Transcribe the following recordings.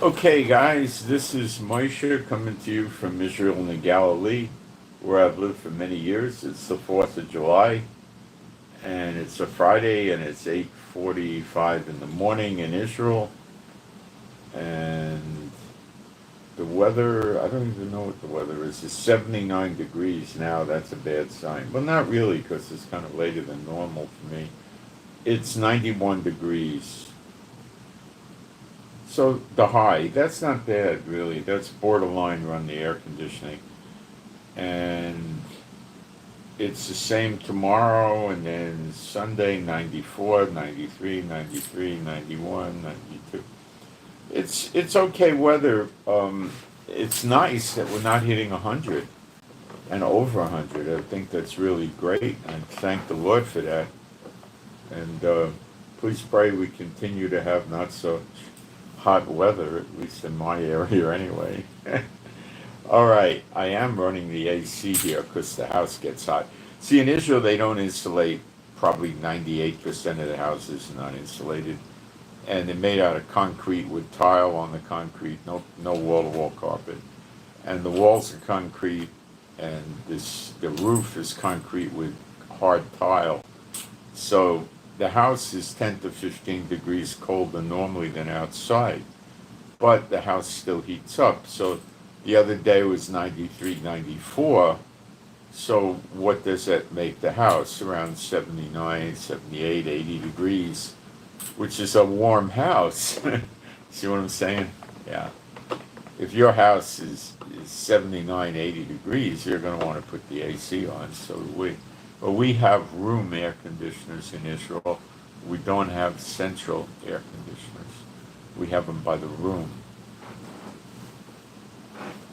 Okay, guys, this is Moshe coming to you from Israel and the Galilee, where I've lived for many years. It's the 4th of July, and it's a Friday, and it's 8:45 in the morning in Israel. And the weather, I don't even know what the weather is. It's 79 degrees now. That's a bad sign. Well, not really, because it's kind of later than normal for me. It's 91 degrees. So the high, that's not bad really. That's borderline run the air conditioning. And it's the same tomorrow and then Sunday 94, 93, 93, 91, 92. It's okay weather. It's nice that we're not hitting 100 and over 100. I think that's really great. And thank the Lord for that. And please pray we continue to have not so hot weather, at least in my area anyway. All right, I am running the AC here because the house gets hot. See, in Israel, they don't insulate. Probably 98% of the houses are not insulated. And they're made out of concrete with tile on the concrete, no wall-to-wall carpet. And the walls are concrete, and the roof is concrete with hard tile. So the house is 10 to 15 degrees colder normally than outside, but the house still heats up. So the other day was 93, 94. So what does that make the house? Around 79, 78, 80 degrees, which is a warm house. See what I'm saying? Yeah. If your house is 79, 80 degrees, you're going to want to put the AC on. But we have room air conditioners in Israel. We don't have central air conditioners. We have them by the room.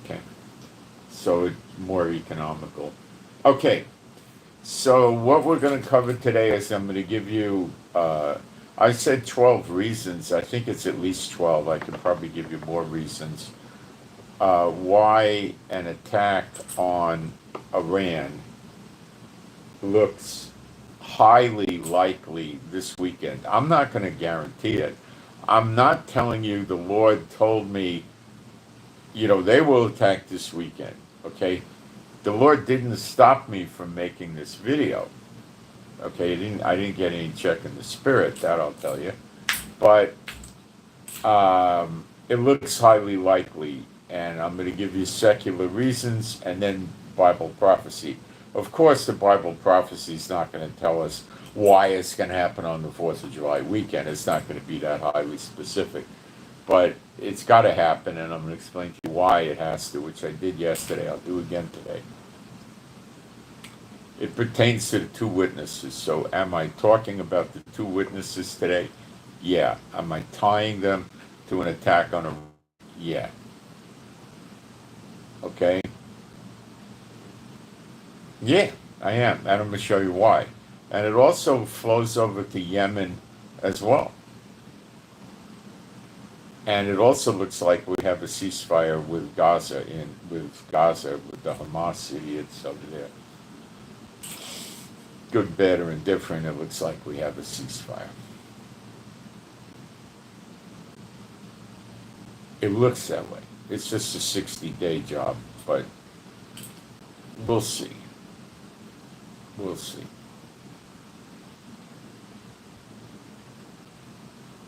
Okay. So it's more economical. Okay. So what we're going to cover today is I'm going to give you, I said 12 reasons. I think it's at least 12. I could probably give you more reasons why an attack on Iran looks highly likely this weekend. I'm not going to guarantee it. I'm not telling you the Lord told me, they will attack this weekend, okay? The Lord didn't stop me from making this video, okay? I didn't get any check in the spirit, that I'll tell you. But it looks highly likely, and I'm going to give you secular reasons and then Bible prophecy. Of course, the Bible prophecy is not going to tell us why it's going to happen on the 4th of July weekend. It's not going to be that highly specific. But it's got to happen, and I'm going to explain to you why it has to, which I did yesterday. I'll do again today. It pertains to the two witnesses. So am I talking about the two witnesses today? Yeah. Am I tying them to an attack on a... Yeah. Okay? Yeah, I am, and I'm going to show you why. And it also flows over to Yemen as well. And it also looks like we have a ceasefire with Gaza, with the Hamas idiots over there. Good, bad, or indifferent, it looks like we have a ceasefire. It looks that way. It's just a 60-day job, but we'll see. We'll see.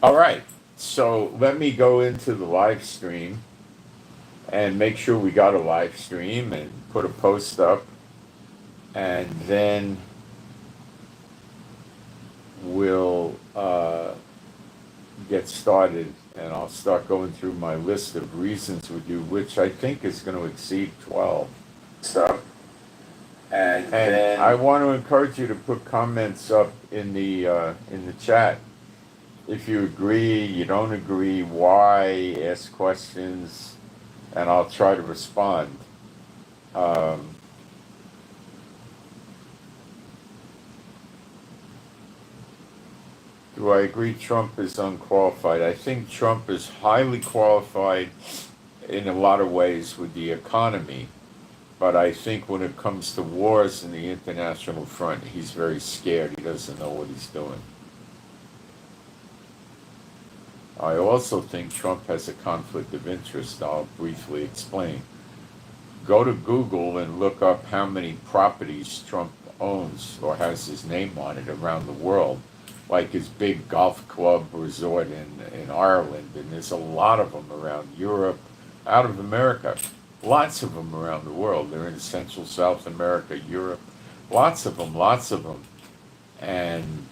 All right, so let me go into the live stream and make sure we got a live stream and put a post up, and then we'll get started, and I'll start going through my list of reasons with you, which I think is going to exceed 12. So. And I want to encourage you to put comments up in the chat. If you agree, you don't agree, why, ask questions, and I'll try to respond. Do I agree Trump is unqualified? I think Trump is highly qualified in a lot of ways with the economy. But I think when it comes to wars in the international front, he's very scared. He doesn't know what he's doing. I also think Trump has a conflict of interest. I'll briefly explain. Go to Google and look up how many properties Trump owns or has his name on it around the world, like his big golf club resort in Ireland, and there's a lot of them around Europe, out of America. Lots of them around the world. They're in Central South America, Europe. Lots of them, lots of them. And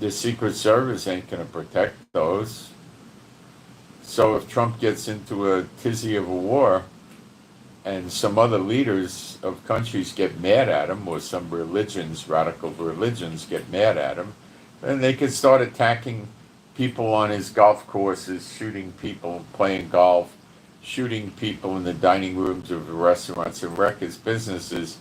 the Secret Service ain't going to protect those. So if Trump gets into a tizzy of a war, and some other leaders of countries get mad at him, or some religions, radical religions, get mad at him, then they could start attacking people on his golf courses, shooting people playing golf, shooting people in the dining rooms of the restaurants, and wreck his businesses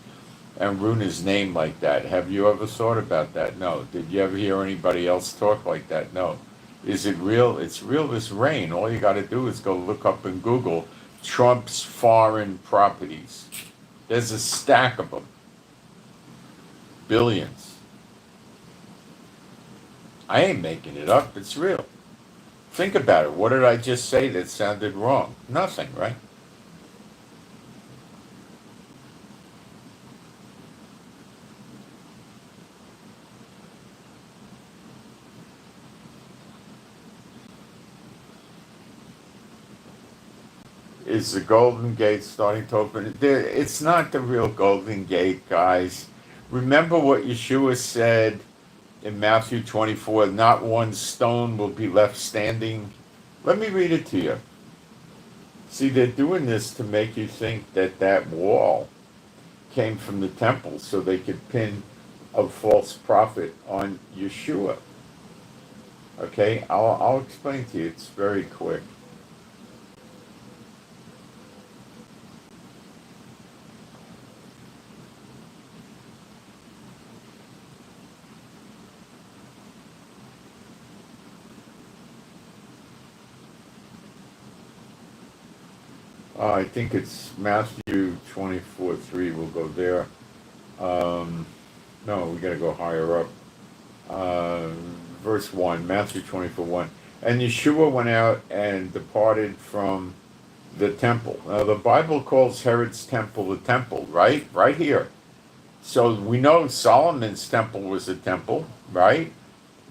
and ruin his name like that. Have you ever thought about that? No. Did you ever hear anybody else talk like that? No. Is it real? It's real as rain. All you got to do is go look up in Google Trump's foreign properties. There's a stack of them. Billions. I ain't making it up. It's real. Think about it. What did I just say that sounded wrong? Nothing, right? Is the Golden Gate starting to open? It's not the real Golden Gate, guys. Remember what Yeshua said in Matthew 24, not one stone will be left standing. Let me read it to you. See, they're doing this to make you think that that wall came from the temple so they could pin a false prophet on Yeshua. Okay, I'll explain to you. It's very quick. I think it's Matthew 24:3. We'll go there. No, we got to go higher up. Verse 1, Matthew 24:1. And Yeshua went out and departed from the temple. Now, the Bible calls Herod's temple the temple, right? Right here. So we know Solomon's temple was a temple, right?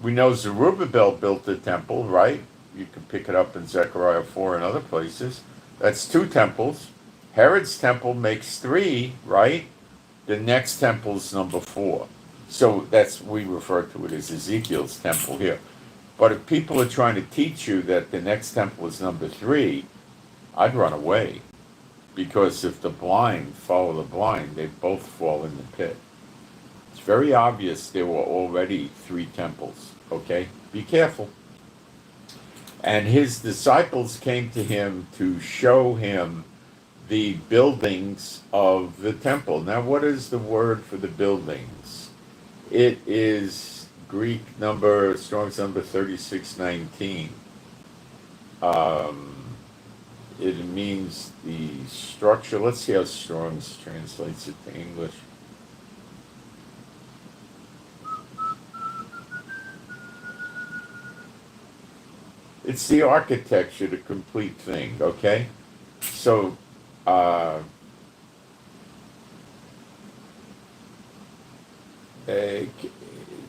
We know Zerubbabel built the temple, right? You can pick it up in Zechariah 4 and other places. That's two temples. Herod's temple makes three, right? The next temple is number 4. So we refer to it as Ezekiel's temple here. But if people are trying to teach you that the next temple is number 3, I'd run away. Because if the blind follow the blind, they both fall in the pit. It's very obvious there were already 3 temples, okay? Be careful. And his disciples came to him to show him the buildings of the temple. Now, what is the word for the buildings? It is Greek number, Strong's number 3619. It means the structure. Let's see how Strong's translates it to English. It's the architecture, the complete thing, okay? So, to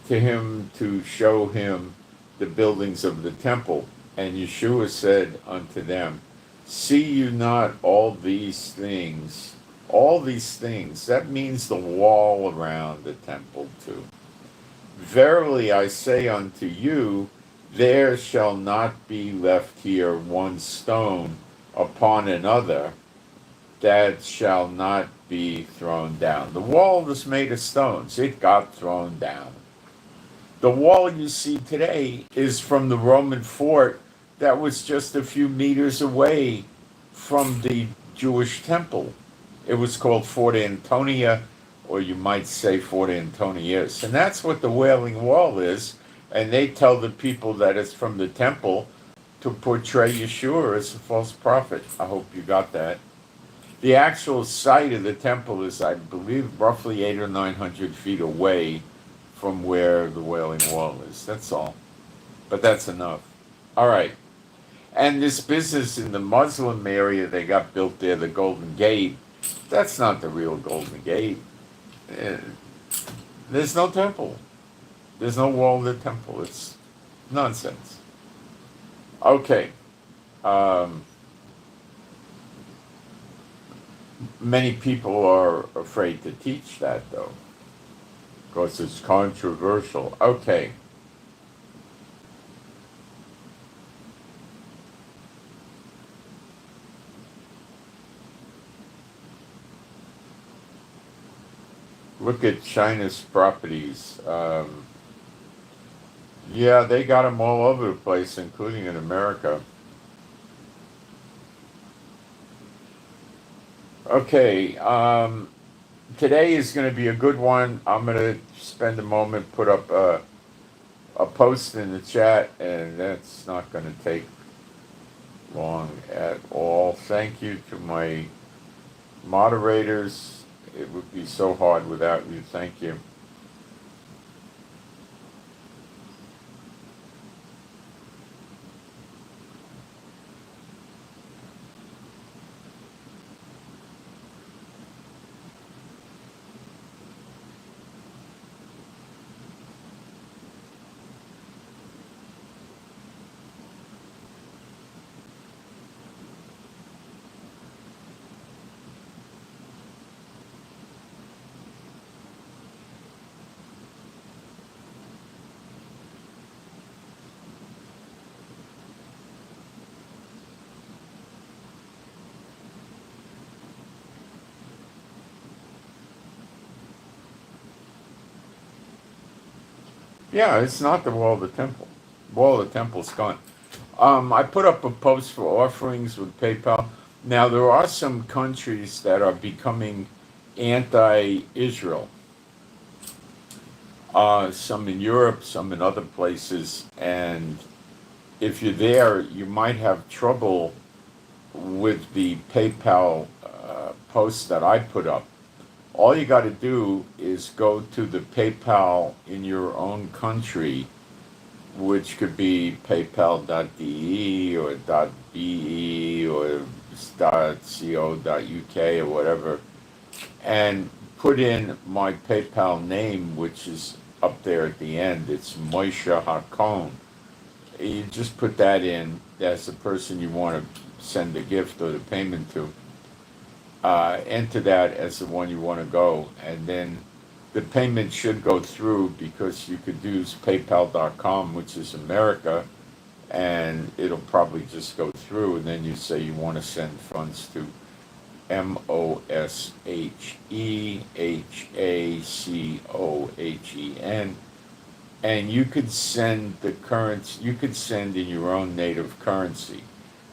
him to show him the buildings of the temple. And Yeshua said unto them, see you not all these things? All these things, that means the wall around the temple too. Verily I say unto you, there shall not be left here one stone upon another that shall not be thrown down. The wall was made of stones. It got thrown down. The wall you see today is from the Roman fort that was just a few meters away from the Jewish temple. It was called Fort Antonia, or you might say Fort Antonius. And that's what the Wailing Wall is. And they tell the people that it's from the temple to portray Yeshua as a false prophet. I hope you got that. The actual site of the temple is, I believe, roughly 800 or 900 feet away from where the Wailing Wall is. That's all. But that's enough. All right. And this business in the Muslim area they got built there, the Golden Gate, that's not the real Golden Gate. Uh, There's no temple. There's no wall of the temple. It's nonsense. Okay. Um, Many people are afraid to teach that, though, because it's controversial. Okay. Look at China's properties. Yeah, they got them all over the place, including in America. Okay, today is going to be a good one. I'm going to spend a moment, put up a post in the chat, and that's not going to take long at all. Thank you to my moderators. It would be so hard without you. Thank you. Yeah, it's not the wall of the temple. Wall of the temple's gone. I put up a post for offerings with PayPal. Now, there are some countries that are becoming anti-Israel. Some in Europe, some in other places. And if you're there, you might have trouble with the PayPal post that I put up. All you got to do is go to the PayPal in your own country, which could be paypal.de or .be or .co.uk or whatever, and put in my PayPal name, which is up there at the end. It's Moshe Hakon. You just put that in as the person you want to send the gift or the payment to. Enter that as the one you want to go, and then the payment should go through, because you could use paypal.com, which is America, and it'll probably just go through, and then you say you want to send funds to Moshehakon, and you could send the currency, you could send in your own native currency,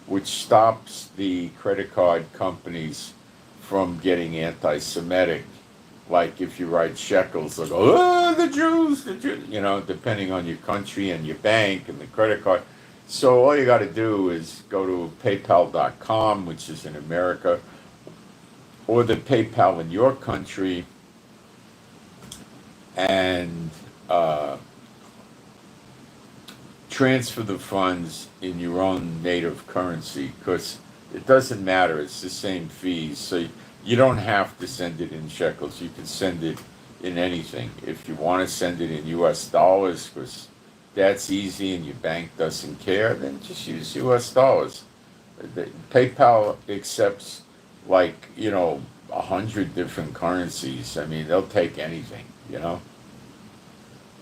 which stops the credit card companies from getting anti-Semitic. Like if you write shekels, they'll go, oh, the Jews, depending on your country and your bank and the credit card. So all you got to do is go to paypal.com, which is in America, or the PayPal in your country, and transfer the funds in your own native currency, because it doesn't matter, it's the same fees. So you don't have to send it in shekels. You can send it in anything. If you want to send it in US dollars, because that's easy and your bank doesn't care, then just use US dollars. PayPal accepts 100 different currencies. I mean, they'll take anything.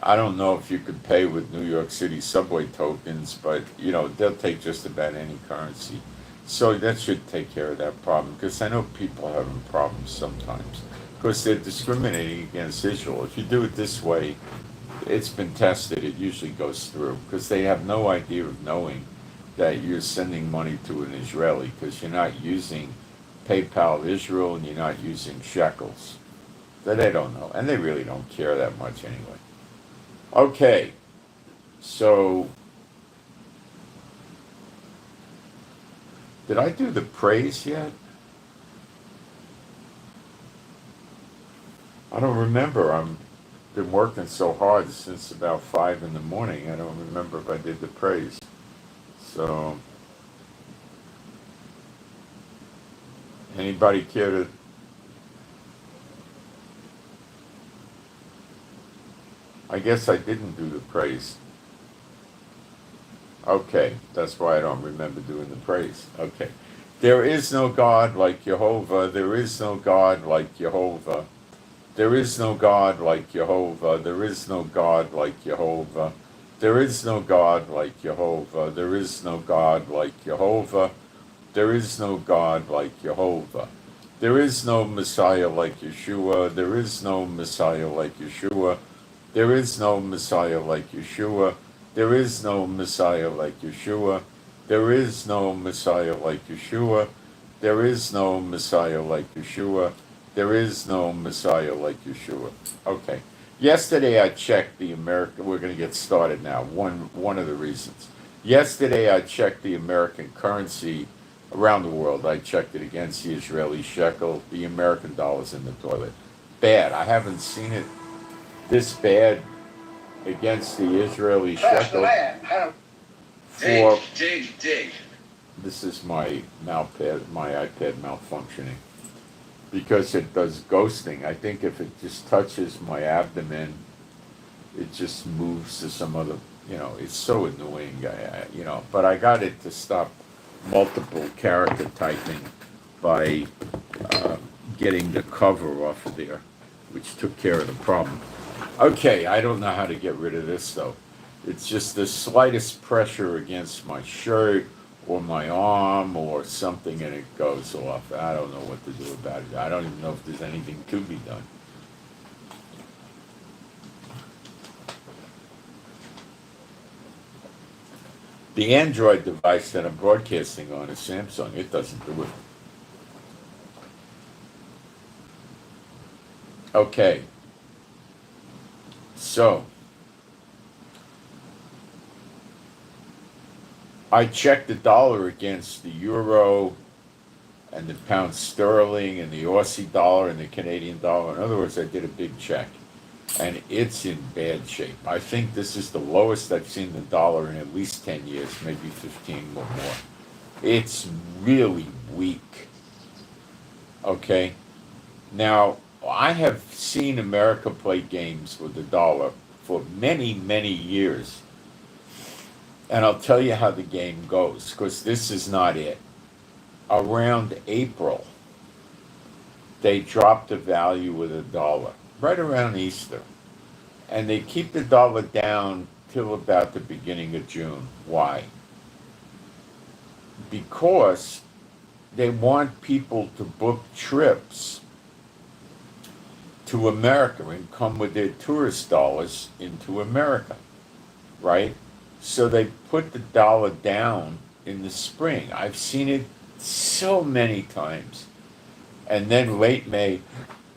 I don't know if you could pay with New York City subway tokens, but they'll take just about any currency. So that should take care of that problem, because I know people are having problems sometimes, because they're discriminating against Israel. If you do it this way, it's been tested, it usually goes through, because they have no idea of knowing that you're sending money to an Israeli, because you're not using PayPal Israel and you're not using shekels. So they don't know, and they really don't care that much anyway. Okay, so did I do the praise yet? I don't remember. I've been working so hard since about 5 in the morning. I don't remember if I did the praise. So Anybody care to? I guess I didn't do the praise. Okay, that's why I don't remember doing the praise. Okay. There is no God like Jehovah. There is no God like Jehovah. There is no God like Jehovah. There is no God like Jehovah. There is no God like Jehovah. There is no God like Jehovah. There is no God like Jehovah. There is no Messiah like Yeshua. There is no Messiah like Yeshua. There is no Messiah like Yeshua. There is no Messiah like Yeshua. There is no Messiah like Yeshua. There is no Messiah like Yeshua. There is no Messiah like Yeshua. Okay. Yesterday I checked the American. We're going to get started now. One of the reasons. Yesterday I checked the American currency around the world. I checked it against the Israeli shekel. The American dollar's in the toilet. Bad. I haven't seen it this bad against the Israeli shekel for. Dig. This is my iPad malfunctioning because it does ghosting. I think if it just touches my abdomen, it just moves to some other. It's so annoying. But I got it to stop multiple character typing by getting the cover off of there, which took care of the problem. Okay, I don't know how to get rid of this though. It's just the slightest pressure against my shirt or my arm or something and it goes off. I don't know what to do about it. I don't even know if there's anything to be done. The Android device that I'm broadcasting on is Samsung. It doesn't do it. Okay. So, I checked the dollar against the euro and the pound sterling and the Aussie dollar and the Canadian dollar. In other words, I did a big check. And it's in bad shape. I think this is the lowest I've seen the dollar in at least 10 years, maybe 15 or more. It's really weak. Okay? Now, I have seen America play games with the dollar for many, many years. And I'll tell you how the game goes, because this is not it. Around April, they drop the value of the dollar, right around Easter. And they keep the dollar down till about the beginning of June. Why? Because they want people to book trips to America and come with their tourist dollars into America, right? So they put the dollar down in the spring. I've seen it so many times. And then late May,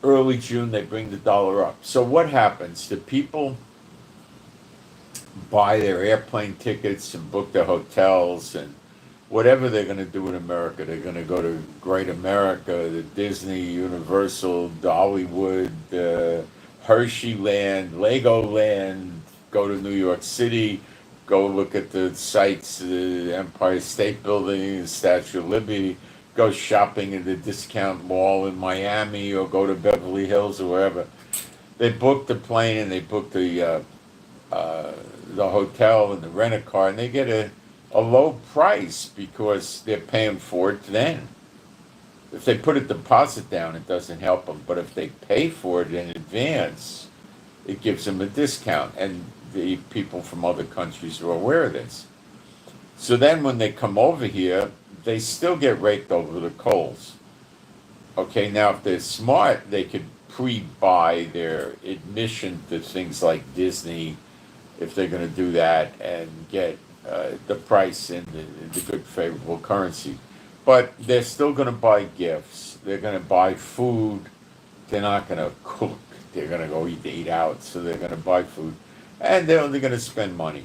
early June, they bring the dollar up. So what happens? The people buy their airplane tickets and book their hotels and whatever they're going to do in America. They're going to go to Great America, the Disney, Universal, Dollywood, Hersheyland, Legoland, go to New York City, go look at the sites, the Empire State Building, the Statue of Liberty, go shopping at the discount mall in Miami or go to Beverly Hills or wherever. They book the plane and they book the hotel and the rent-a-car and they get a low price because they're paying for it then. If they put a deposit down, it doesn't help them. But if they pay for it in advance, it gives them a discount. And the people from other countries are aware of this. So then when they come over here, they still get raked over the coals. Okay, now if they're smart, they could pre-buy their admission to things like Disney, if they're going to do that, and get the price in the good favorable currency. But they're still going to buy gifts. They're going to buy food. They're not going to cook. They're going to go eat out. So they're going to buy food. And they're only going to spend money,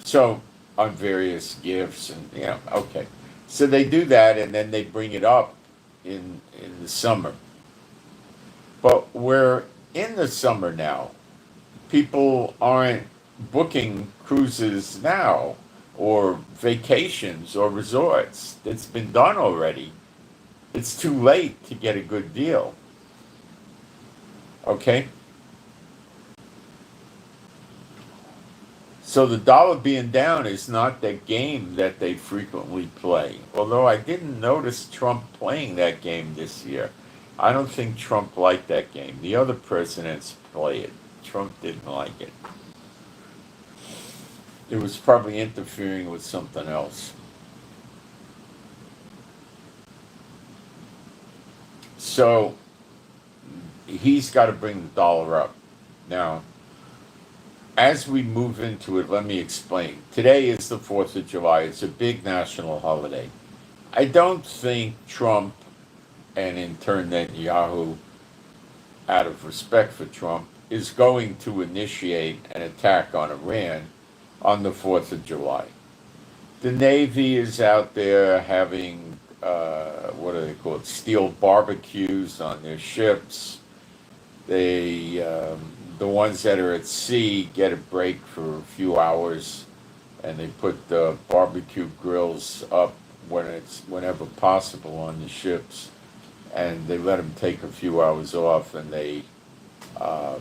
So on various gifts and, okay. So they do that and then they bring it up in the summer. But we're in the summer now. People aren't booking cruises now or vacations or resorts. It's been done already. It's too late to get a good deal. Okay? So the dollar being down is not the game that they frequently play. Although I didn't notice Trump playing that game this year. I don't think Trump liked that game. The other presidents play it. Trump didn't like it. It was probably interfering with something else. So he's got to bring the dollar up. Now, as we move into it, let me explain. Today is the 4th of July. It's a big national holiday. I don't think Trump and in turn Netanyahu, out of respect for Trump, is going to initiate an attack on Iran on the 4th of July. The Navy is out there having, what do they call it, steel barbecues on their ships. They, the ones that are at sea get a break for a few hours, and they put the barbecue grills up whenever possible on the ships, and they let them take a few hours off, and they uh,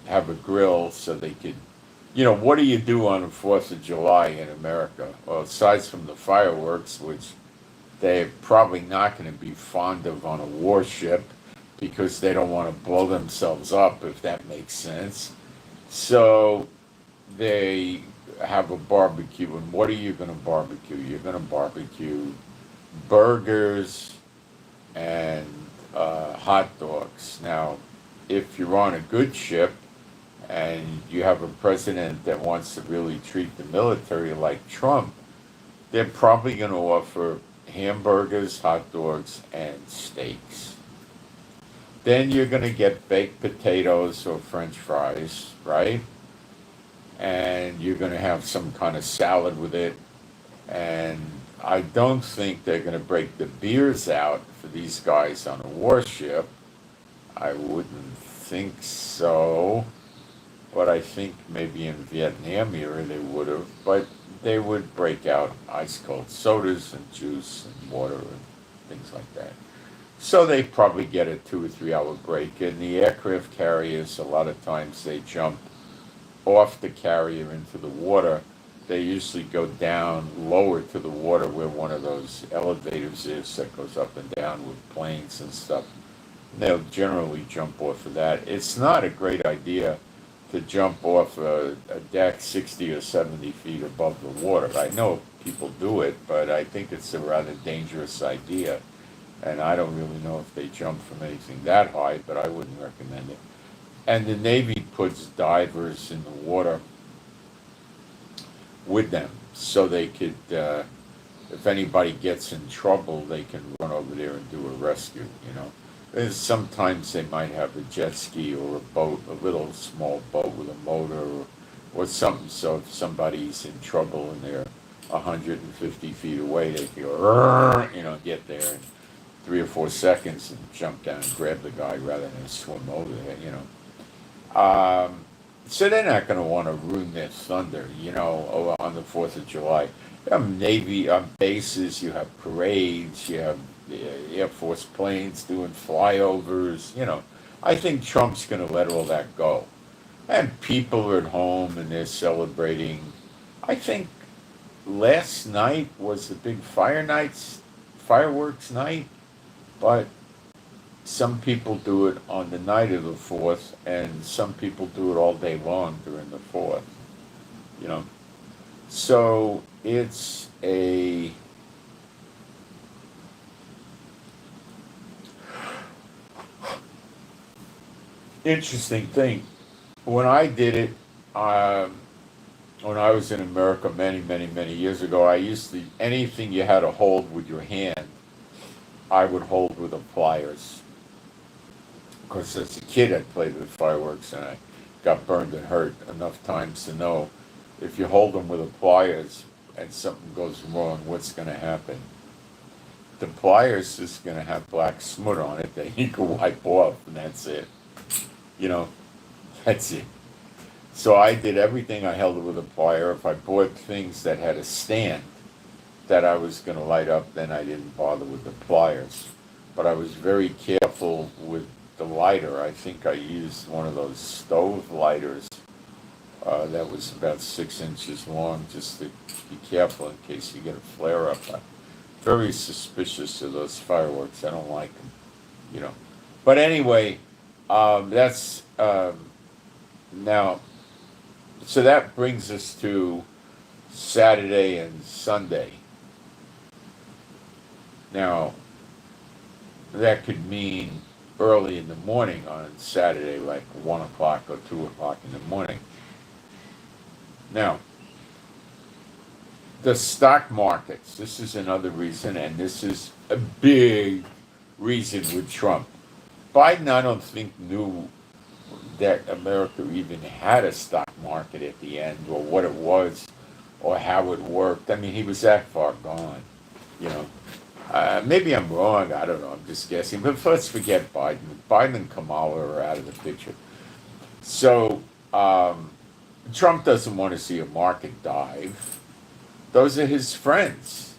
have a grill so they could, what do you do on the 4th of July in America? Well, aside from the fireworks, which they're probably not going to be fond of on a warship because they don't want to blow themselves up, if that makes sense. So they have a barbecue, and what are you going to barbecue? You're going to barbecue burgers and hot dogs. Now, if you're on a good ship and you have a president that wants to really treat the military like Trump, they're probably going to offer hamburgers, hot dogs, and steaks. Then you're going to get baked potatoes or French fries, right? And you're going to have some kind of salad with it. And I don't think they're going to break the beers out for these guys on a warship. I wouldn't think so. But I think maybe in Vietnam era they would have. But they would break out ice cold sodas and juice and water and things like that. So they probably get a 2 or 3 hour break. And the aircraft carriers, a lot of times they jump off the carrier into the water. They usually go down lower to the water where one of those elevators is that goes up and down with planes and stuff. And they'll generally jump off of that. It's not a great idea to jump off a deck 60 or 70 feet above the water. I know people do it, but I think it's a rather dangerous idea. And I don't really know if they jump from anything that high, but I wouldn't recommend it. And the Navy puts divers in the water with them so they could, if anybody gets in trouble, they can run over there and do a rescue. And sometimes they might have a jet ski or a boat, a little small boat with a motor or something, so if somebody's in trouble and they're 150 feet away, they can go, get there in 3 or 4 seconds and jump down and grab the guy rather than swim over there. So they're not going to want to ruin their thunder, on the 4th of July. You have Navy bases, you have parades, you have Air Force planes doing flyovers, I think Trump's going to let all that go. And people are at home and they're celebrating. I think last night was the big fireworks night, but some people do it on the night of the 4th, and some people do it all day long during the 4th. So it's a interesting thing. When I did it, when I was in America many, many, many years ago, I used to, anything you had to hold with your hand, I would hold with the pliers. Of course, as a kid, I played with fireworks, and I got burned and hurt enough times to know if you hold them with the pliers and something goes wrong, what's going to happen? The pliers is going to have black smut on it that you can wipe off, and that's it. That's it. So I did everything I held it with a plier. If I bought things that had a stand, that I was going to light up, then I didn't bother with the pliers. But I was very careful with the lighter. I think I used one of those stove lighters that was about 6 inches long, just to be careful in case you get a flare up. I'm very suspicious of those fireworks. I don't like them, you know. But anyway, that's now. So that brings us to Saturday and Sunday. Now, that could mean early in the morning on Saturday, like 1 o'clock or 2 o'clock in the morning. Now, the stock markets, this is another reason, and this is a big reason with Trump. Biden, I don't think, knew that America even had a stock market at the end, or what it was, or how it worked. I mean, he was that far gone, you know. Maybe I'm wrong, I don't know, I'm just guessing. But let's forget Biden. Biden and Kamala are out of the picture. So, Trump doesn't want to see a market dive. Those are his friends.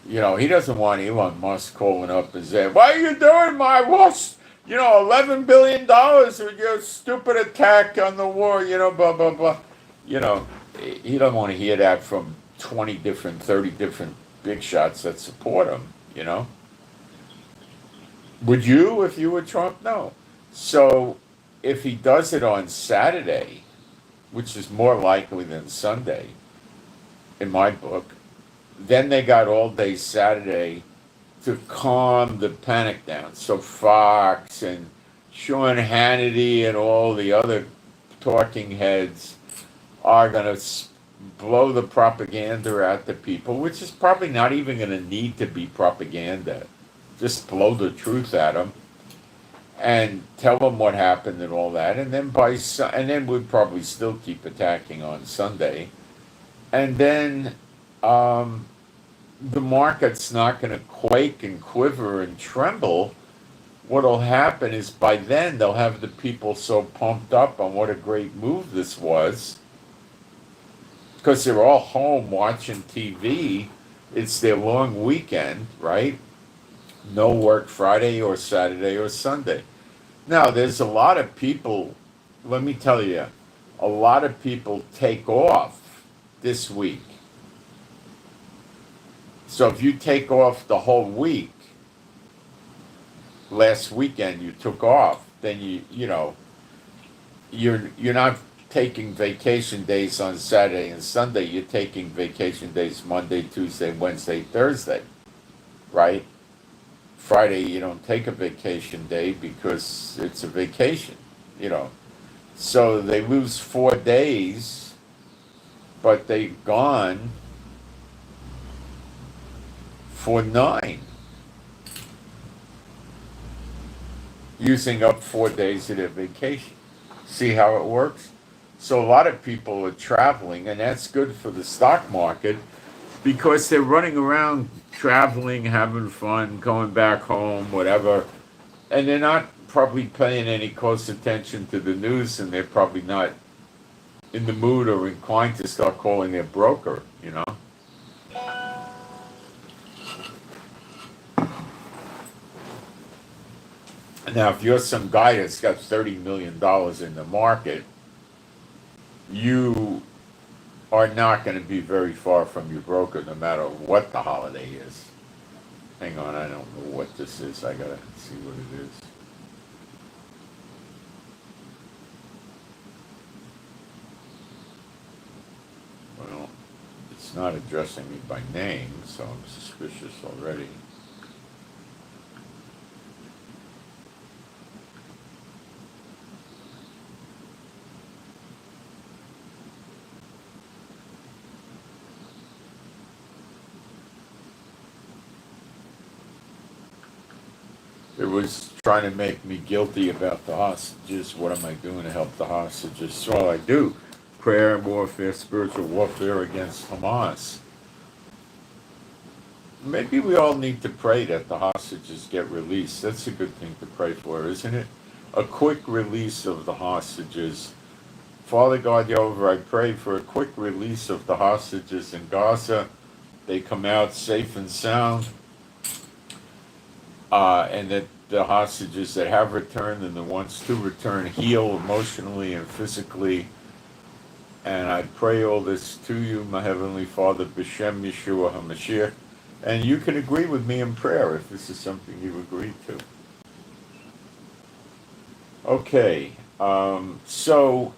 You know, he doesn't want Elon Musk calling up and saying, "What are you doing, my lost, $11 billion with your stupid attack on the war, blah, blah, blah." You know, he doesn't want to hear that from 30 different big shots that support him, you know. Would you if you were Trump? No. So if he does it on Saturday, which is more likely than Sunday, in my book, then they got all day Saturday to calm the panic down. So Fox and Sean Hannity and all the other talking heads are going to blow the propaganda at the people, which is probably not even going to need to be propaganda. Just blow the truth at them and tell them what happened and all that. And then we'd probably still keep attacking on Sunday. And then the market's not going to quake and quiver and tremble. What'll happen is by then they'll have the people so pumped up on what a great move this was, because they're all home watching TV. It's their long weekend, right? No work Friday or Saturday or Sunday. Now, there's a lot of people, let me tell you, a lot of people take off this week. So if you take off the whole week, last weekend you took off, then you're not taking vacation days on Saturday and Sunday. You're taking vacation days Monday, Tuesday, Wednesday, Thursday, right? Friday you don't take a vacation day because it's a vacation, So they lose 4 days, but they've gone for 9, using up 4 days of their vacation. See how it works? So a lot of people are traveling, and that's good for the stock market because they're running around traveling, having fun, going back home, whatever, and they're not probably paying any close attention to the news, and they're probably not in the mood or inclined to start calling their broker, Now, if you're some guy that's got $30 million in the market, you are not going to be very far from your broker no matter what the holiday is. Hang on, I don't know what this is. I got to see what it is. Well, it's not addressing me by name, so I'm suspicious already. It was trying to make me guilty about the hostages. What am I doing to help the hostages? So I do. Prayer and warfare, spiritual warfare against Hamas. Maybe we all need to pray that the hostages get released. That's a good thing to pray for, isn't it? A quick release of the hostages. Father God, Jehovah, I pray for a quick release of the hostages in Gaza they come out safe and sound, and that the hostages that have returned and the ones to return heal emotionally and physically. And I pray all this to you, my Heavenly Father, B'Shem Yeshua HaMashiach. And you can agree with me in prayer if this is something you agreed to. Okay, so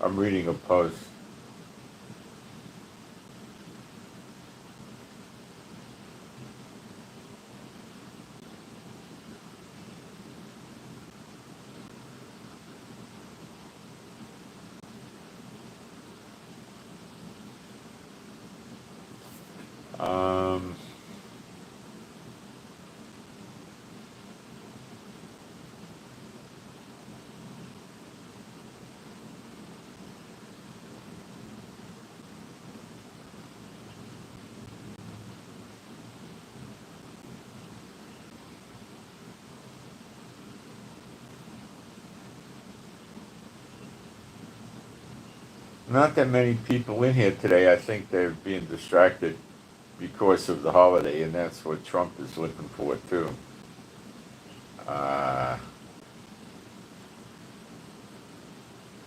I'm reading a post. Um, Not that many people in here today. I think they're being distracted because of the holiday, and that's what Trump is looking for too. Uh,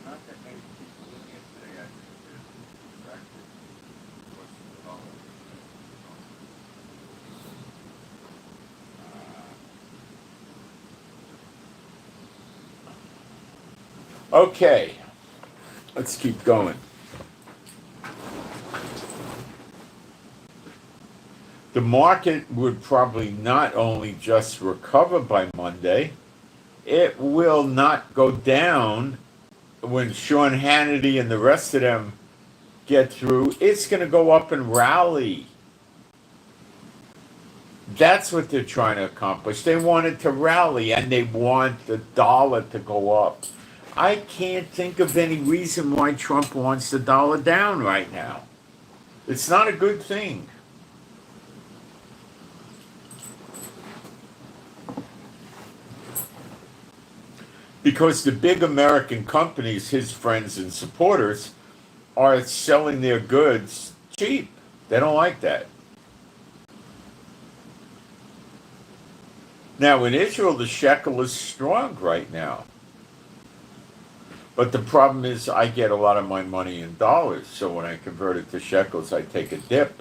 Not that many people in here today. I think they're distracted because of the holiday. Okay, let's keep going. The market would probably not only just recover by Monday, it will not go down when Sean Hannity and the rest of them get through. It's going to go up and rally. That's what they're trying to accomplish. They want it to rally and they want the dollar to go up. I can't think of any reason why Trump wants the dollar down right now. It's not a good thing. Because the big American companies, his friends and supporters, are selling their goods cheap. They don't like that. Now, in Israel, the shekel is strong right now. But the problem is I get a lot of my money in dollars, so when I convert it to shekels, I take a dip.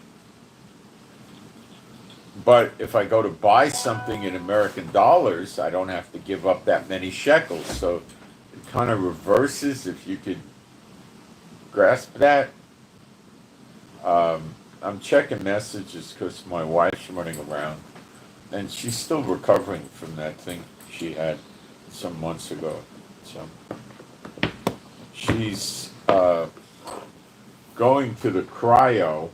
But if I go to buy something in American dollars, I don't have to give up that many shekels. So it kind of reverses, if you could grasp that. I'm checking messages because my wife's running around, and she's still recovering from that thing she had some months ago. So she's going to the cryo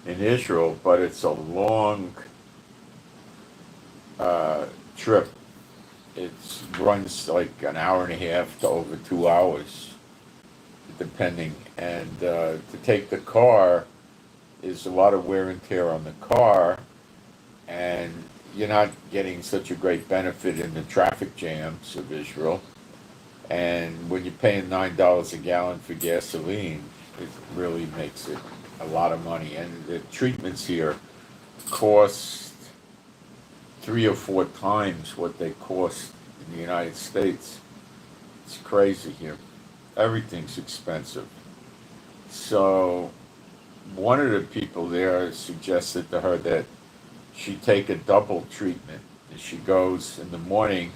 in Israel, but it's a long trip. It runs like an hour and a half to over 2 hours, depending. And to take the car is a lot of wear and tear on the car, and you're not getting such a great benefit in the traffic jams of Israel. And when you're paying $9 a gallon for gasoline, it really makes it a lot of money. And the treatments here cost 3 or 4 times what they cost in the United States. It's crazy here. Everything's expensive. So one of the people there suggested to her that she take a double treatment. She goes in the morning,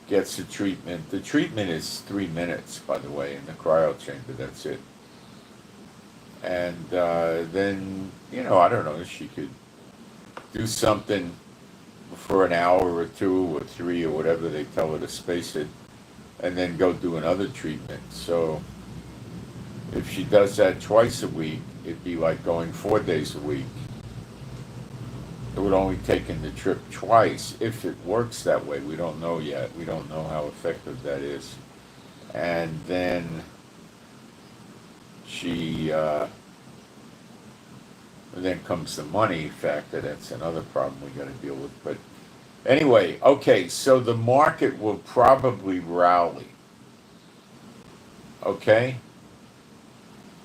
gets the treatment. The treatment is 3 minutes, by the way, in the cryo chamber. That's it. And then, I don't know, she could do something for an hour or 2 or 3 or whatever they tell her to space it, and then go do another treatment. So if she does that twice a week, it'd be like going 4 days a week. It would only take in the trip twice, if it works that way. We don't know yet. We don't know how effective that is. And then she, then comes the money factor. That's another problem we got to deal with. But anyway, okay, so the market will probably rally. Okay?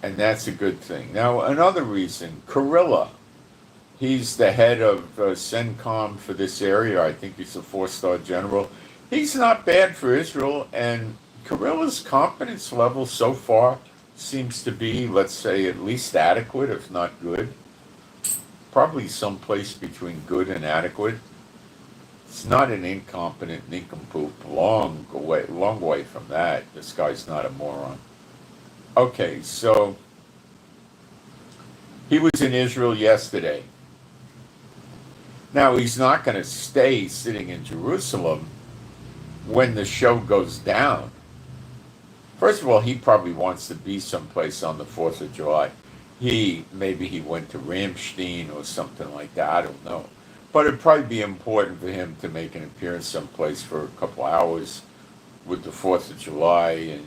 And that's a good thing. Now, another reason, Carilla. He's the head of CENTCOM for this area. I think he's a 4-star general. He's not bad for Israel, and Carilla's confidence level so far seems to be, let's say, at least adequate, if not good. Probably someplace between good and adequate. It's not an incompetent nincompoop. Long way from that. This guy's not a moron. Okay, so he was in Israel yesterday. Now, he's not going to stay sitting in Jerusalem when the show goes down. First of all, he probably wants to be someplace on the 4th of July. Maybe he went to Ramstein or something like that, I don't know. But it'd probably be important for him to make an appearance someplace for a couple hours with the 4th of July and,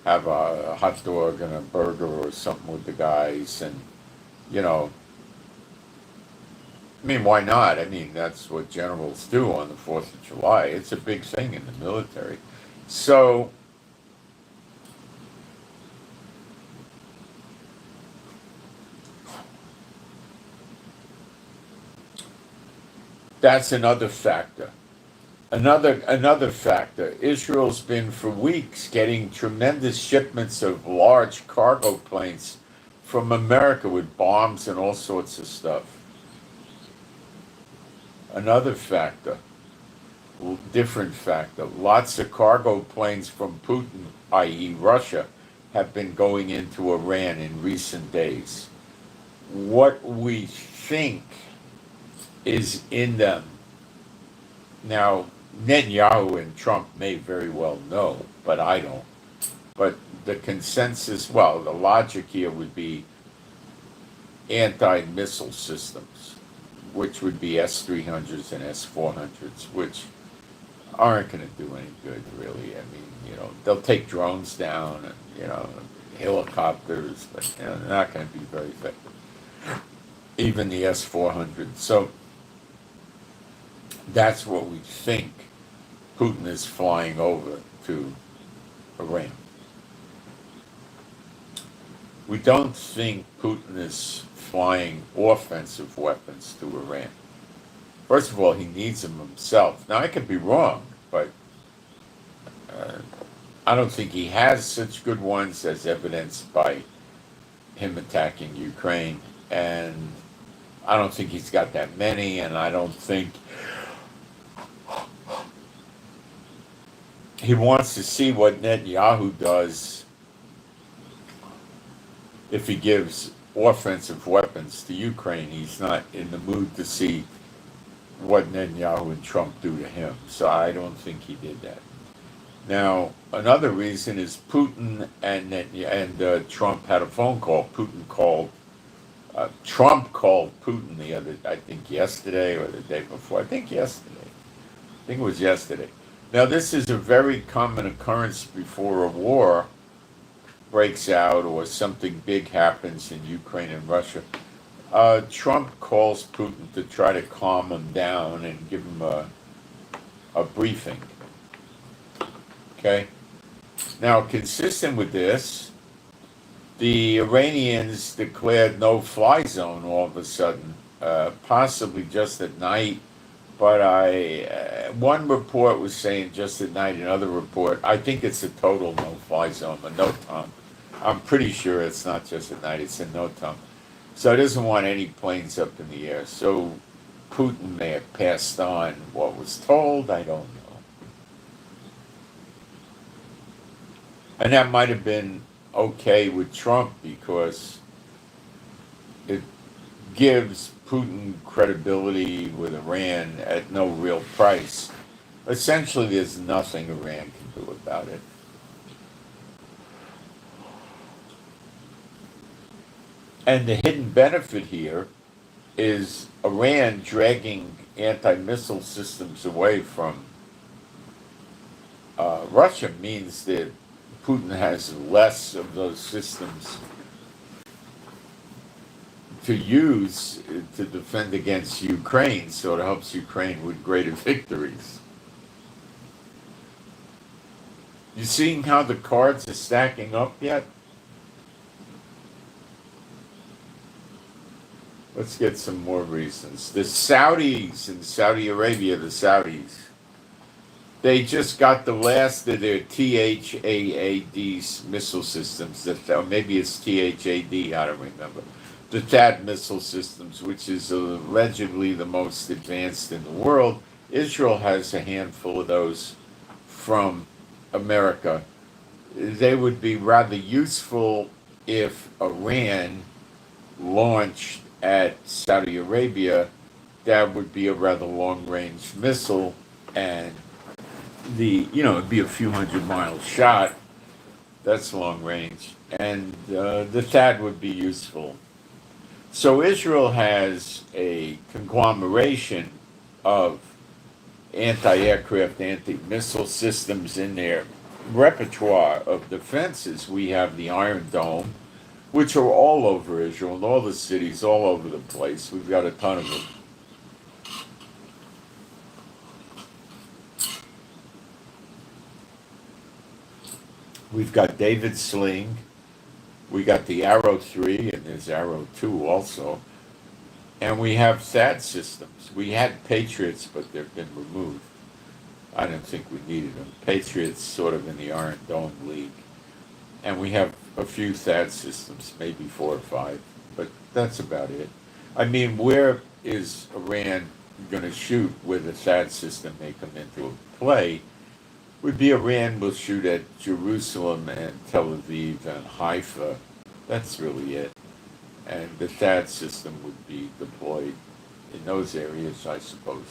have a hot dog and a burger or something with the guys and, I mean, why not? I mean, that's what generals do on the 4th of July. It's a big thing in the military. So, that's another factor. Another factor. Israel's been for weeks getting tremendous shipments of large cargo planes from America with bombs and all sorts of stuff. Another factor, different factor, lots of cargo planes from Putin, i.e. Russia, have been going into Iran in recent days. What we think is in them. Now, Netanyahu and Trump may very well know, but I don't. But the consensus, the logic here would be anti-missile systems, which would be S-300s and S-400s, which aren't going to do any good, really. I mean, they'll take drones down and, helicopters, but they're not going to be very effective. Even the S-400. So that's what we think Putin is flying over to Iran. We don't think Putin is flying offensive weapons to Iran. First of all, he needs them himself. Now, I could be wrong, but I don't think he has such good ones as evidenced by him attacking Ukraine. And I don't think he's got that many, and I don't think he wants to see what Netanyahu does if he gives offensive weapons to Ukraine. He's not in the mood to see what Netanyahu and Trump do to him. So I don't think he did that. Now, another reason is Putin and Trump had a phone call. Trump called Putin I think yesterday or the day before. I think yesterday. I think it was yesterday. Now, this is a very common occurrence before a war breaks out or something big happens in Ukraine and Russia. Trump calls Putin to try to calm him down and give him a briefing. Okay? Now, consistent with this, the Iranians declared no-fly zone all of a sudden, possibly just at night. But one report was saying just at night, another report, I think it's a total no-fly zone, a no-time. I'm pretty sure it's not just at night, it's a no-time. So he doesn't want any planes up in the air. So Putin may have passed on what was told, I don't know. And that might have been okay with Trump because it gives Putin credibility with Iran at no real price. Essentially, there's nothing Iran can do about it. And the hidden benefit here is Iran dragging anti-missile systems away from Russia means that Putin has less of those systems to use to defend against Ukraine, so it helps Ukraine with greater victories. You seeing how the cards are stacking up yet? Let's get some more reasons. The Saudis in Saudi Arabia, the Saudis, they just got the last of their THAAD missile systems, or maybe it's THAD, I don't remember. The THAAD missile systems, which is allegedly the most advanced in the world. Israel has a handful of those from America. They would be rather useful if Iran launched at Saudi Arabia. That would be a rather long-range missile, and it'd be a few 100-mile shot. That's long range, and the THAAD would be useful. So Israel has a conglomeration of anti-aircraft, anti-missile systems in their repertoire of defenses. We have the Iron Dome, which are all over Israel, in all the cities, all over the place. We've got a ton of them. We've got David Sling. We got the Arrow 3, and there's Arrow 2 also. And we have THAAD systems. We had Patriots, but they've been removed. I don't think we needed them. Patriots sort of in the Iron Dome League. And we have a few THAAD systems, maybe 4 or 5, but that's about it. I mean, where is Iran going to shoot where the THAAD system may come into play? Would be Iran will shoot at Jerusalem and Tel Aviv and Haifa. That's really it. And the THAAD system would be deployed in those areas, I suppose.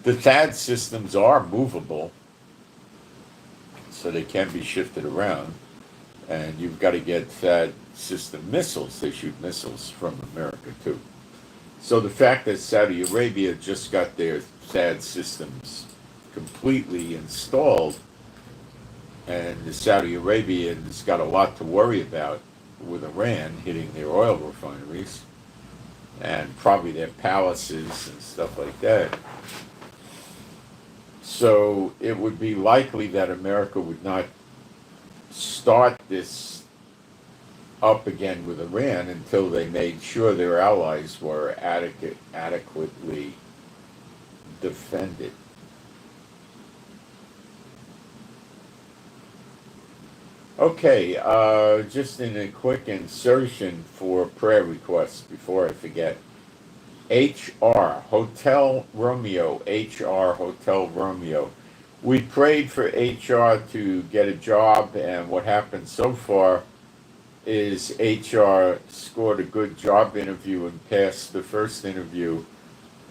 The THAAD systems are movable, so they can be shifted around. And you've got to get THAAD system missiles. They shoot missiles from America, too. So the fact that Saudi Arabia just got their THAAD systems completely installed, and the Saudi Arabians got a lot to worry about with Iran hitting their oil refineries, and probably their palaces and stuff like that. So it would be likely that America would not start this up again with Iran until they made sure their allies were adequately defended. Okay, just in a quick insertion for prayer requests before I forget. HR, Hotel Romeo, HR, Hotel Romeo. We prayed for HR to get a job, and what happened so far is HR scored a good job interview and passed the first interview,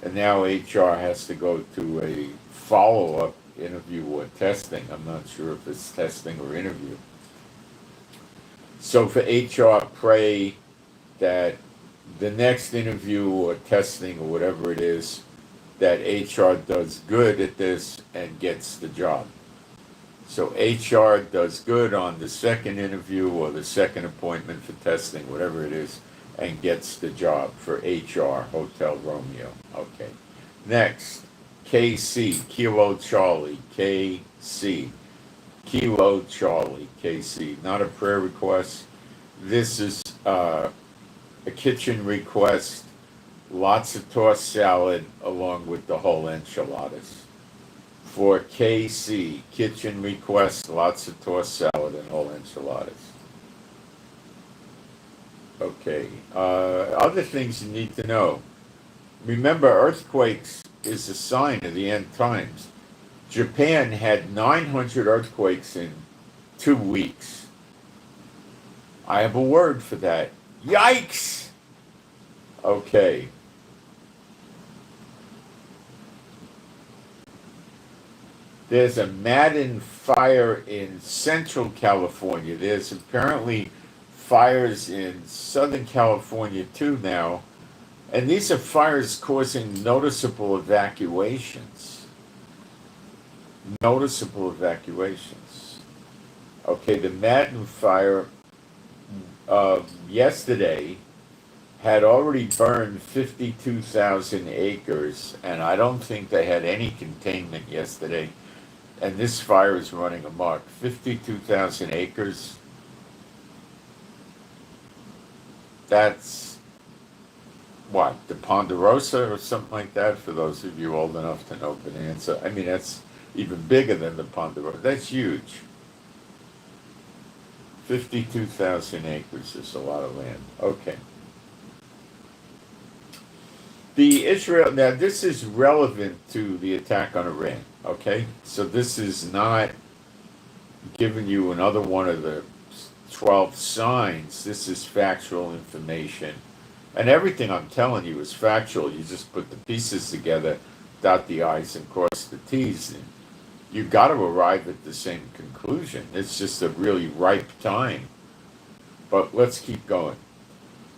and now HR has to go to a follow-up interview or testing. I'm not sure if it's testing or interview. So for HR, pray that the next interview or testing or whatever it is, that HR does good at this and gets the job. So HR does good on the second interview or the second appointment for testing, whatever it is, and gets the job for HR, Hotel Romeo. Okay. Next, KC, Kilo Charlie, KC. Kilo Charlie, KC. Not a prayer request. This is a kitchen request. Lots of tossed salad along with the whole enchiladas. For KC, kitchen request, lots of tossed salad and whole enchiladas. Okay, other things you need to know. Remember, earthquakes is a sign of the end times. Japan had 900 earthquakes in 2 weeks. I have a word for that. Yikes! Okay. There's a Madden fire in Central California. There's apparently fires in Southern California too now. And these are fires causing noticeable evacuations. Noticeable evacuations. Okay, the Madden fire yesterday had already burned 52,000 acres, and I don't think they had any containment yesterday. And this fire is running amok. 52,000 acres. That's what, the Ponderosa or something like that, for those of you old enough to know Bonanza. I mean, that's even bigger than the Ponderosa. That's huge. 52,000 acres is a lot of land. Okay. Now this is relevant to the attack on Iran, okay? So this is not giving you another one of the 12 signs. This is factual information. And everything I'm telling you is factual. You just put the pieces together, dot the I's and cross the T's, and you've got to arrive at the same conclusion. It's just a really ripe time. But let's keep going.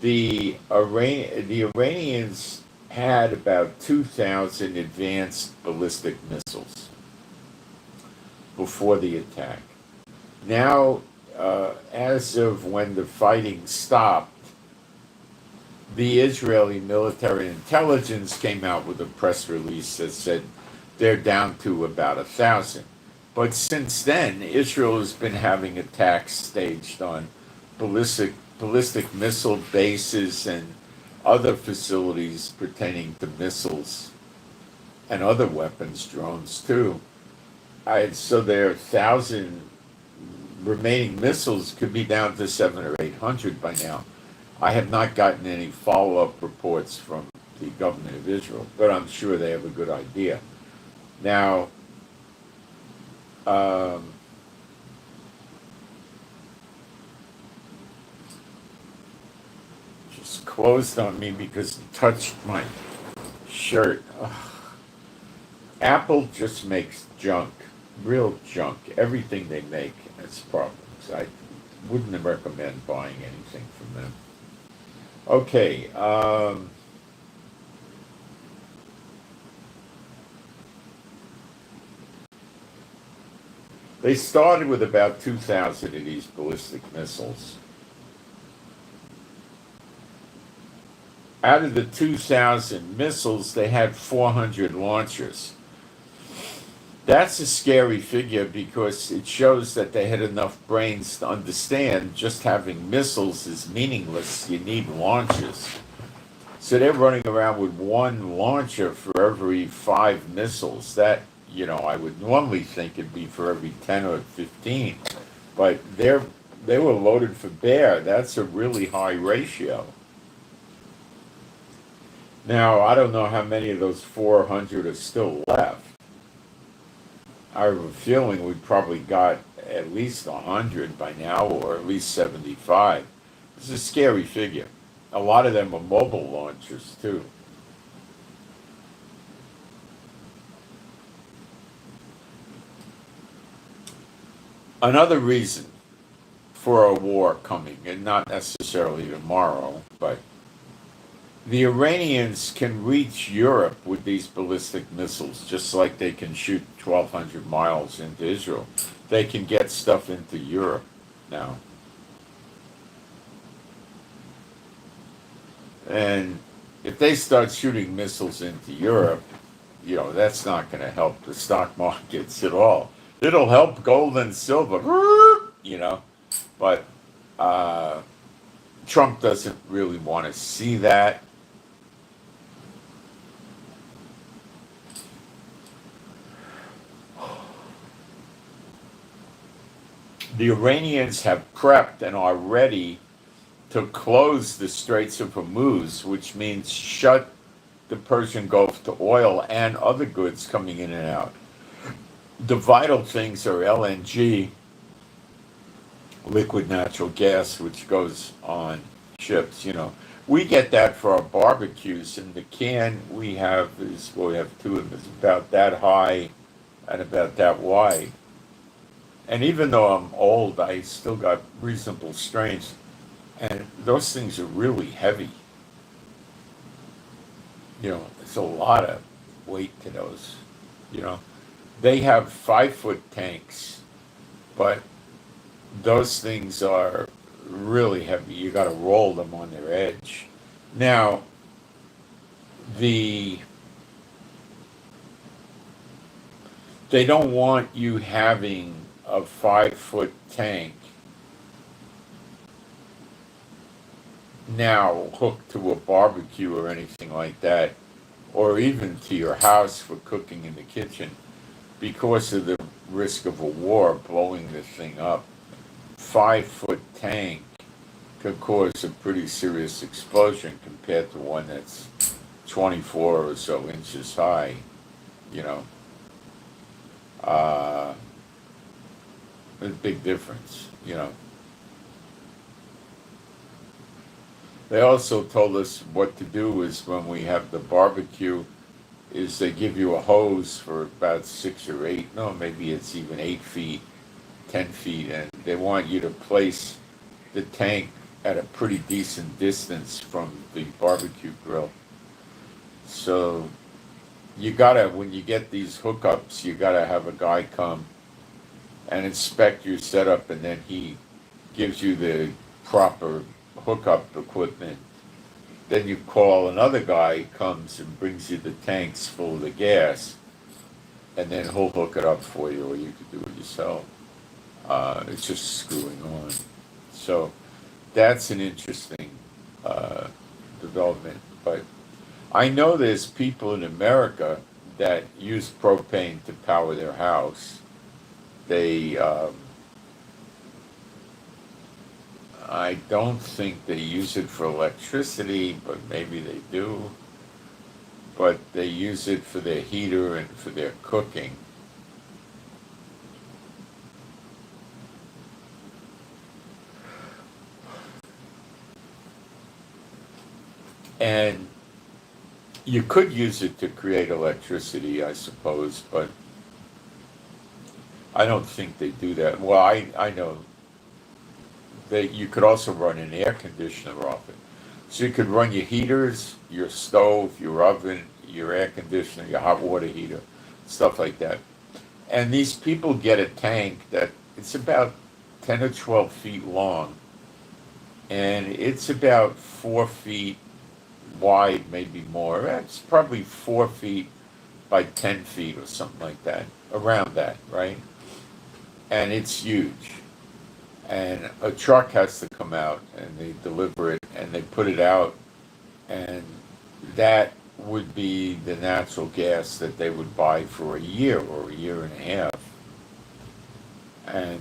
The Iranians had about 2,000 advanced ballistic missiles before the attack. Now, as of when the fighting stopped, the Israeli military intelligence came out with a press release that said they're down to about 1,000. But since then, Israel has been having attacks staged on ballistic missile bases and other facilities pertaining to missiles and other weapons, drones too. So their 1,000 remaining missiles could be down to 700 or 800 by now. I have not gotten any follow-up reports from the government of Israel, but I'm sure they have a good idea. Now, just closed on me because it touched my shirt. Ugh. Apple just makes junk, real junk. Everything they make has problems. I wouldn't recommend buying anything from them. Okay, they started with about 2,000 of these ballistic missiles. Out of the 2,000 missiles, they had 400 launchers. That's a scary figure because it shows that they had enough brains to understand just having missiles is meaningless. You need launchers. So they're running around with one launcher for every 5 missiles. That, I would normally think it'd be for every 10 or 15. But they were loaded for bear. That's a really high ratio. Now, I don't know how many of those 400 are still left. I have a feeling we probably got at least 100 by now, or at least 75. It's a scary figure. A lot of them are mobile launchers, too. Another reason for a war coming, and not necessarily tomorrow, but the Iranians can reach Europe with these ballistic missiles, just like they can shoot 1,200 miles into Israel. They can get stuff into Europe now. And if they start shooting missiles into Europe, that's not going to help the stock markets at all. It'll help gold and silver, but Trump doesn't really want to see that. The Iranians have prepped and are ready to close the Straits of Hormuz, which means shut the Persian Gulf to oil and other goods coming in and out. The vital things are LNG, liquid natural gas, which goes on ships. We get that for our barbecues, and the can we have we have 2 of them. It's about that high and about that wide. And even though I'm old, I still got reasonable strength. And those things are really heavy. It's a lot of weight to those. You know, they have 5 foot tanks, but those things are really heavy. You got to roll them on their edge. Now, the they don't want you having a 5 foot tank now hooked to a barbecue or anything like that, or even to your house for cooking in the kitchen, because of the risk of a war blowing this thing up. 5 foot tank could cause a pretty serious explosion compared to one that's 24 or so inches high, you know. There's a big difference. They also told us what to do is when we have the barbecue, is they give you a hose for about 6 or 8, no, maybe it's even 8 feet, 10 feet, and they want you to place the tank at a pretty decent distance from the barbecue grill. So when you get these hookups, you gotta have a guy come and inspect your setup, and then he gives you the proper hookup equipment. Then you call another guy, comes and brings you the tanks full of the gas, and then he'll hook it up for you, or you could do it yourself. It's just screwing on. So that's an interesting development. But I know there's people in America that use propane to power their house. I don't think they use it for electricity, but maybe they do. But they use it for their heater and for their cooking. And you could use it to create electricity, I suppose, but I don't think they do that. Well, I know that you could also run an air conditioner off it. So you could run your heaters, your stove, your oven, your air conditioner, your hot water heater, stuff like that. And these people get a tank that it's about 10 or 12 feet long, and it's about 4 feet wide, maybe more. It's probably 4 feet by 10 feet or something like that, around that, right? And it's huge. And a truck has to come out and they deliver it and they put it out, and that would be the natural gas that they would buy for a year or a year and a half. And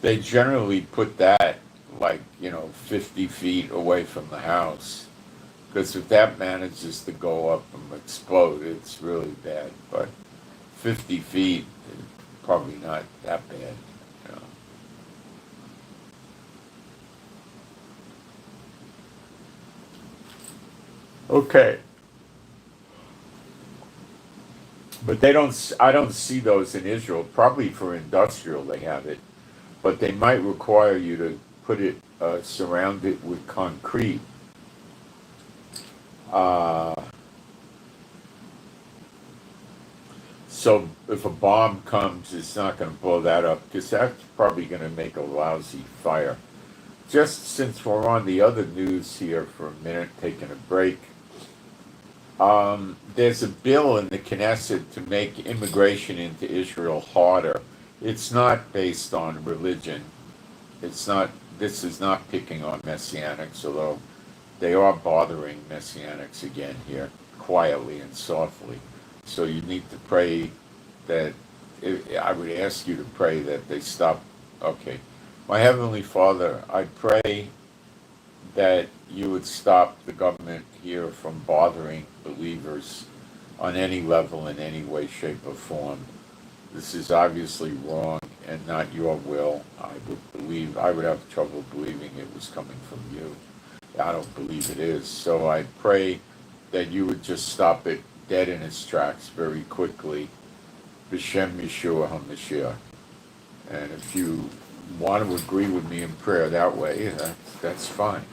they generally put that like 50 feet away from the house, because if that manages to go up and explode, it's really bad. But 50 feet is probably not that bad. you know. Okay, but they don't. I don't see those in Israel. Probably for industrial they have it, but they might require you to put it, surround it with concrete. Uh, so if a bomb comes, it's not going to blow that up, because that's probably going to make a lousy fire. Just since we're on the other news here for a minute, taking a break, there's a bill in the Knesset to make immigration into Israel harder. It's not based on religion. It's not. This is not picking on Messianics, although they are bothering Messianics again here, quietly and softly. So you need to pray that. I would ask you to pray that they stop. Okay, my Heavenly Father, I pray that you would stop the government here from bothering believers on any level, in any way, shape, or form. This is obviously wrong and not your will. I would have trouble believing it was coming from you. I don't believe it is. So I pray that you would just stop it dead in its tracks very quickly. B'Shem Yeshua HaMashiach. And if you want to agree with me in prayer that way, that's fine.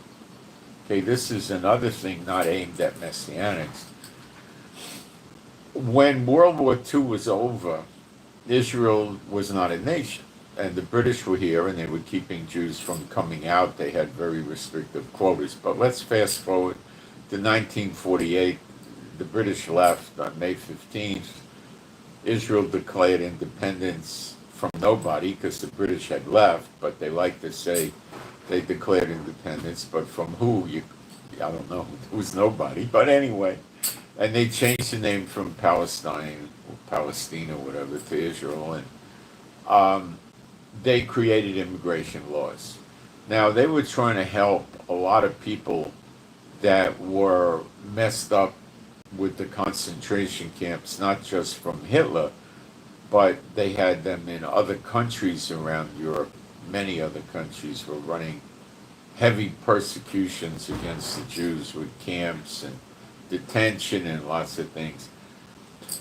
Okay, this is another thing not aimed at Messianics. When World War II was over, Israel was not a nation. And the British were here and they were keeping Jews from coming out. They had very restrictive quotas. But let's fast forward to 1948. The British left on May 15th. Israel declared independence from nobody because the British had left, but they like to say they declared independence, but from who? I don't know. It was nobody. But anyway, and they changed the name from Palestine, or Palestine or whatever, to Israel, and they created immigration laws. Now, they were trying to help a lot of people that were messed up with the concentration camps, not just from Hitler, but they had them in other countries around Europe. Many other countries were running heavy persecutions against the Jews with camps and detention and lots of things.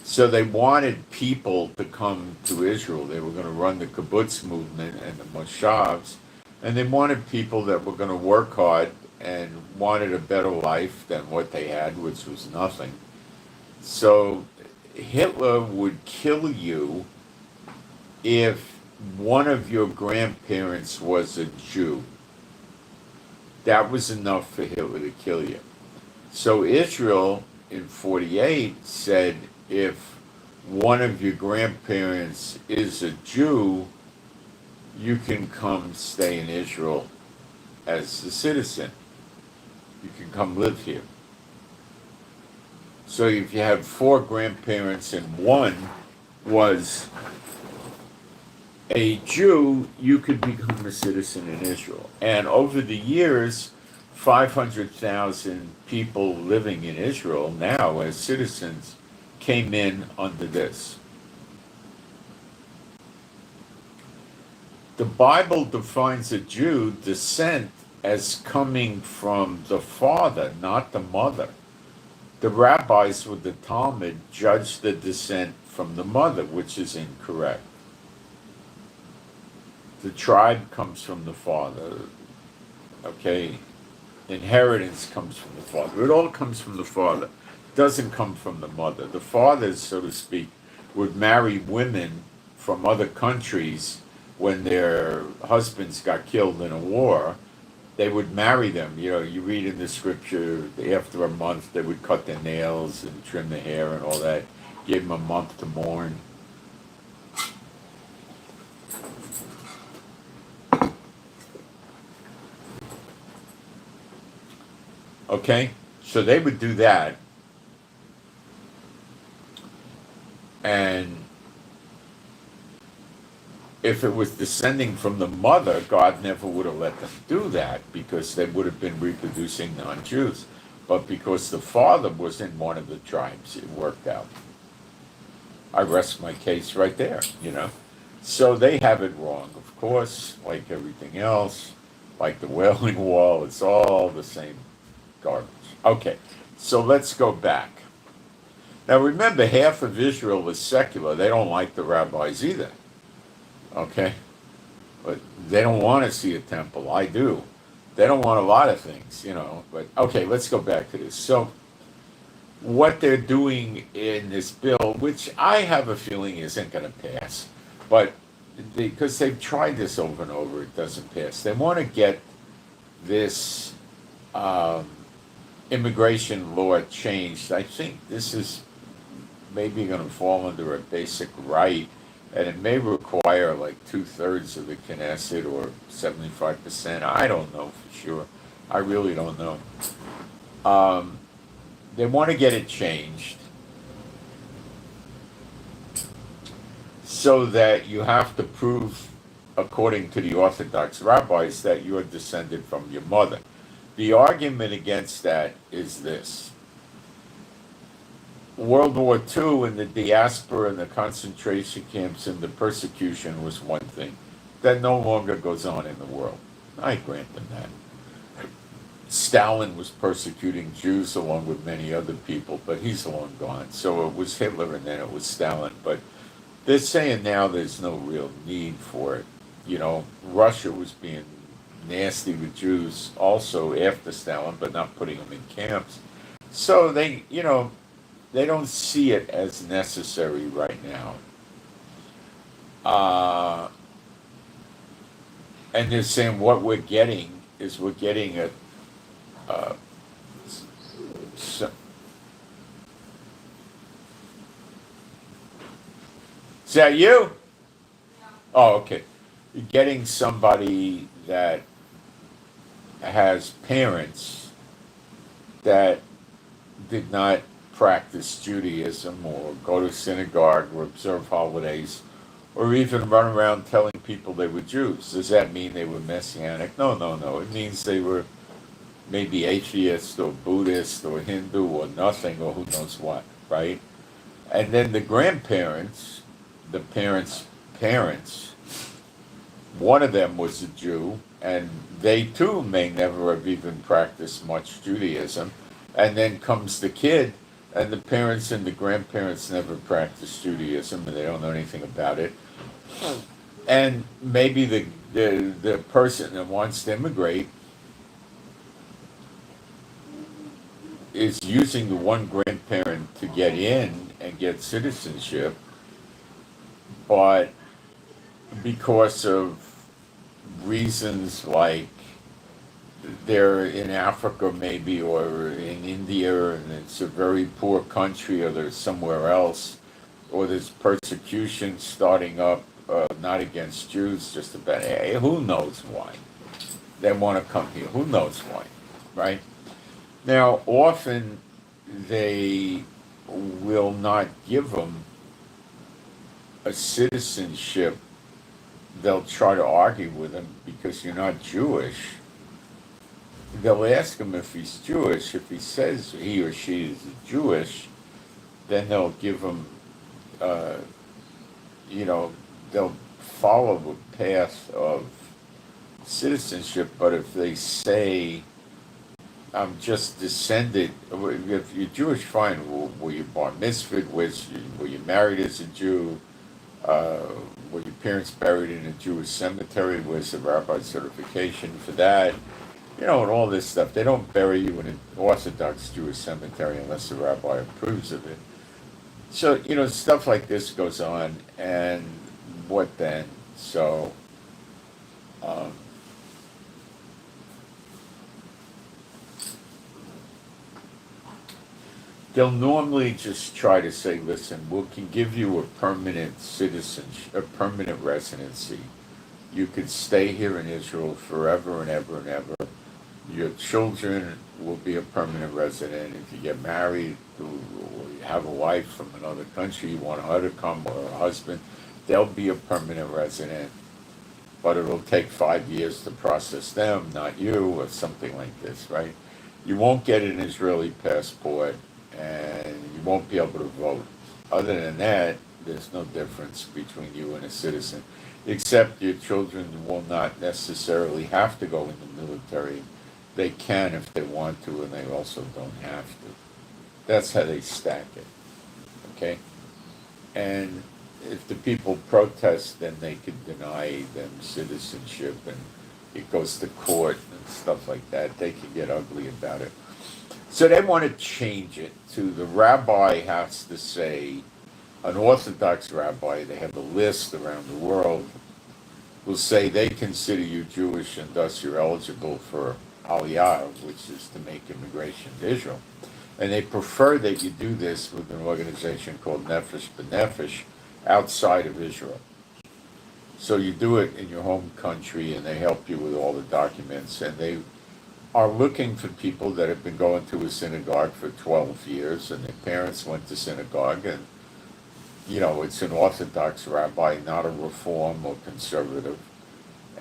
So they wanted people to come to Israel. They were going to run the kibbutz movement and the moshavs, and they wanted people that were going to work hard and wanted a better life than what they had, which was nothing. So Hitler would kill you if one of your grandparents was a Jew. That was enough for Hitler to kill you. So Israel in 48 said, if one of your grandparents is a Jew, you can come stay in Israel as a citizen. You can come live here. So if you have 4 grandparents and one was a Jew, you could become a citizen in Israel. And over the years, 500,000 people living in Israel now as citizens came in under this. The Bible defines a Jew descent as coming from the father, not the mother. The rabbis with the Talmud judged the descent from the mother, which is incorrect. The tribe comes from the father, okay? Inheritance comes from the father. It all comes from the father. It doesn't come from the mother. The fathers, so to speak, would marry women from other countries when their husbands got killed in a war. They would marry them. You know, you read in the scripture, after a month, they would cut their nails and trim their hair and all that. Give them a month to mourn. Okay, so they would do that, and if it was descending from the mother, God never would have let them do that because they would have been reproducing non-Jews. But because the father was in one of the tribes, it worked out. I rest my case right there, you know. So they have it wrong, of course, like everything else, like the Wailing Wall, it's all the same garbage. Okay, so let's go back. Now remember, half of Israel is secular. They don't like the rabbis either. Okay? But they don't want to see a temple. I do. They don't want a lot of things, you know. But okay, let's go back to this. So what they're doing in this bill, which I have a feeling isn't going to pass, but because they've tried this over and over, it doesn't pass. They want to get this immigration law changed. I think this is maybe going to fall under a basic right, and it may require like 2/3 of the Knesset or 75%. I don't know for sure. I really don't know. They want to get it changed so that you have to prove, according to the Orthodox rabbis, that you are descended from your mother. The argument against that is this. World War II and the diaspora and the concentration camps and the persecution was one thing. That no longer goes on in the world. I grant them that. Stalin was persecuting Jews along with many other people, but he's long gone. So it was Hitler and then it was Stalin. But they're saying now there's no real need for it. You know, Russia was being nasty with Jews also after Stalin, but not putting them in camps. So they, they don't see it as necessary right now. And they're saying what we're getting is we're getting a. Uh, so, is that you? Oh, okay. You're getting somebody that has parents that did not practice Judaism or go to synagogue or observe holidays or even run around telling people they were Jews. Does that mean they were Messianic? No, no, no. It means they were maybe atheist or Buddhist or Hindu or nothing or who knows what, right? And then the grandparents, the parents' parents, one of them was a Jew, and they too may never have even practiced much Judaism. And then comes the kid, and the parents and the grandparents never practiced Judaism, and they don't know anything about it. And maybe the person that wants to immigrate is using the one grandparent to get in and get citizenship, but because of reasons like they're in Africa maybe or in India and it's a very poor country or they're somewhere else or there's persecution starting up, not against Jews, just about, who knows why they want to come here, who knows why, right? Now, often they will not give them a citizenship. They'll try to argue with him because you're not Jewish. They'll ask him if he's Jewish. If he says he or she is Jewish, then they'll give him, they'll follow the path of citizenship. But if they say, I'm just descended, if you're Jewish, fine. Were you bar mitzvahed? Were you married as a Jew? Were your parents buried in a Jewish cemetery? Where's the rabbi certification for that? And all this stuff. They don't bury you in an Orthodox Jewish cemetery unless the rabbi approves of it. So, stuff like this goes on, and what then? So, um, they'll normally just try to say, listen, we can give you a permanent citizenship, a permanent residency. You could stay here in Israel forever and ever and ever. Your children will be a permanent resident. If you get married or you have a wife from another country, you want her to come or a husband, they'll be a permanent resident. But it'll take 5 years to process them, not you, or something like this, right? You won't get an Israeli passport and you won't be able to vote. Other than that, there's no difference between you and a citizen, except your children will not necessarily have to go in the military. They can if they want to, and they also don't have to. That's how they stack it, okay? And if the people protest, then they can deny them citizenship, and it goes to court and stuff like that. They can get ugly about it. So they want to change it to the rabbi has to say, an Orthodox rabbi, they have a list around the world, will say they consider you Jewish and thus you're eligible for Aliyah, which is to make immigration to Israel. And they prefer that you do this with an organization called Nefesh B'Nefesh outside of Israel. So you do it in your home country and they help you with all the documents, and they are looking for people that have been going to a synagogue for 12 years and their parents went to synagogue, and it's an Orthodox rabbi, not a Reform or conservative.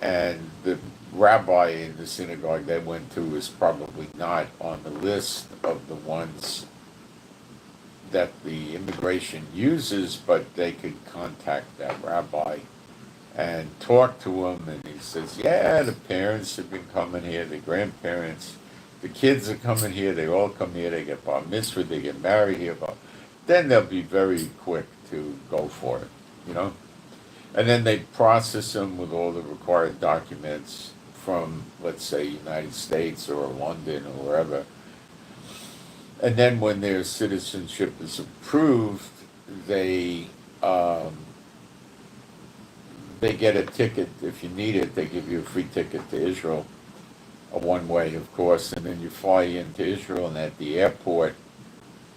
And the rabbi in the synagogue they went to is probably not on the list of the ones that the immigration uses, but they could contact that rabbi and talk to him, and he says, yeah, the parents have been coming here, the grandparents, the kids are coming here, they all come here, they get bar mitzvah, they get married here, but then they'll be very quick to go for it, And then they process them with all the required documents from, let's say, United States or London or wherever. And then when their citizenship is approved, they um, they get a ticket. If you need it, they give you a free ticket to Israel, a one way, of course, and then you fly into Israel, and at the airport,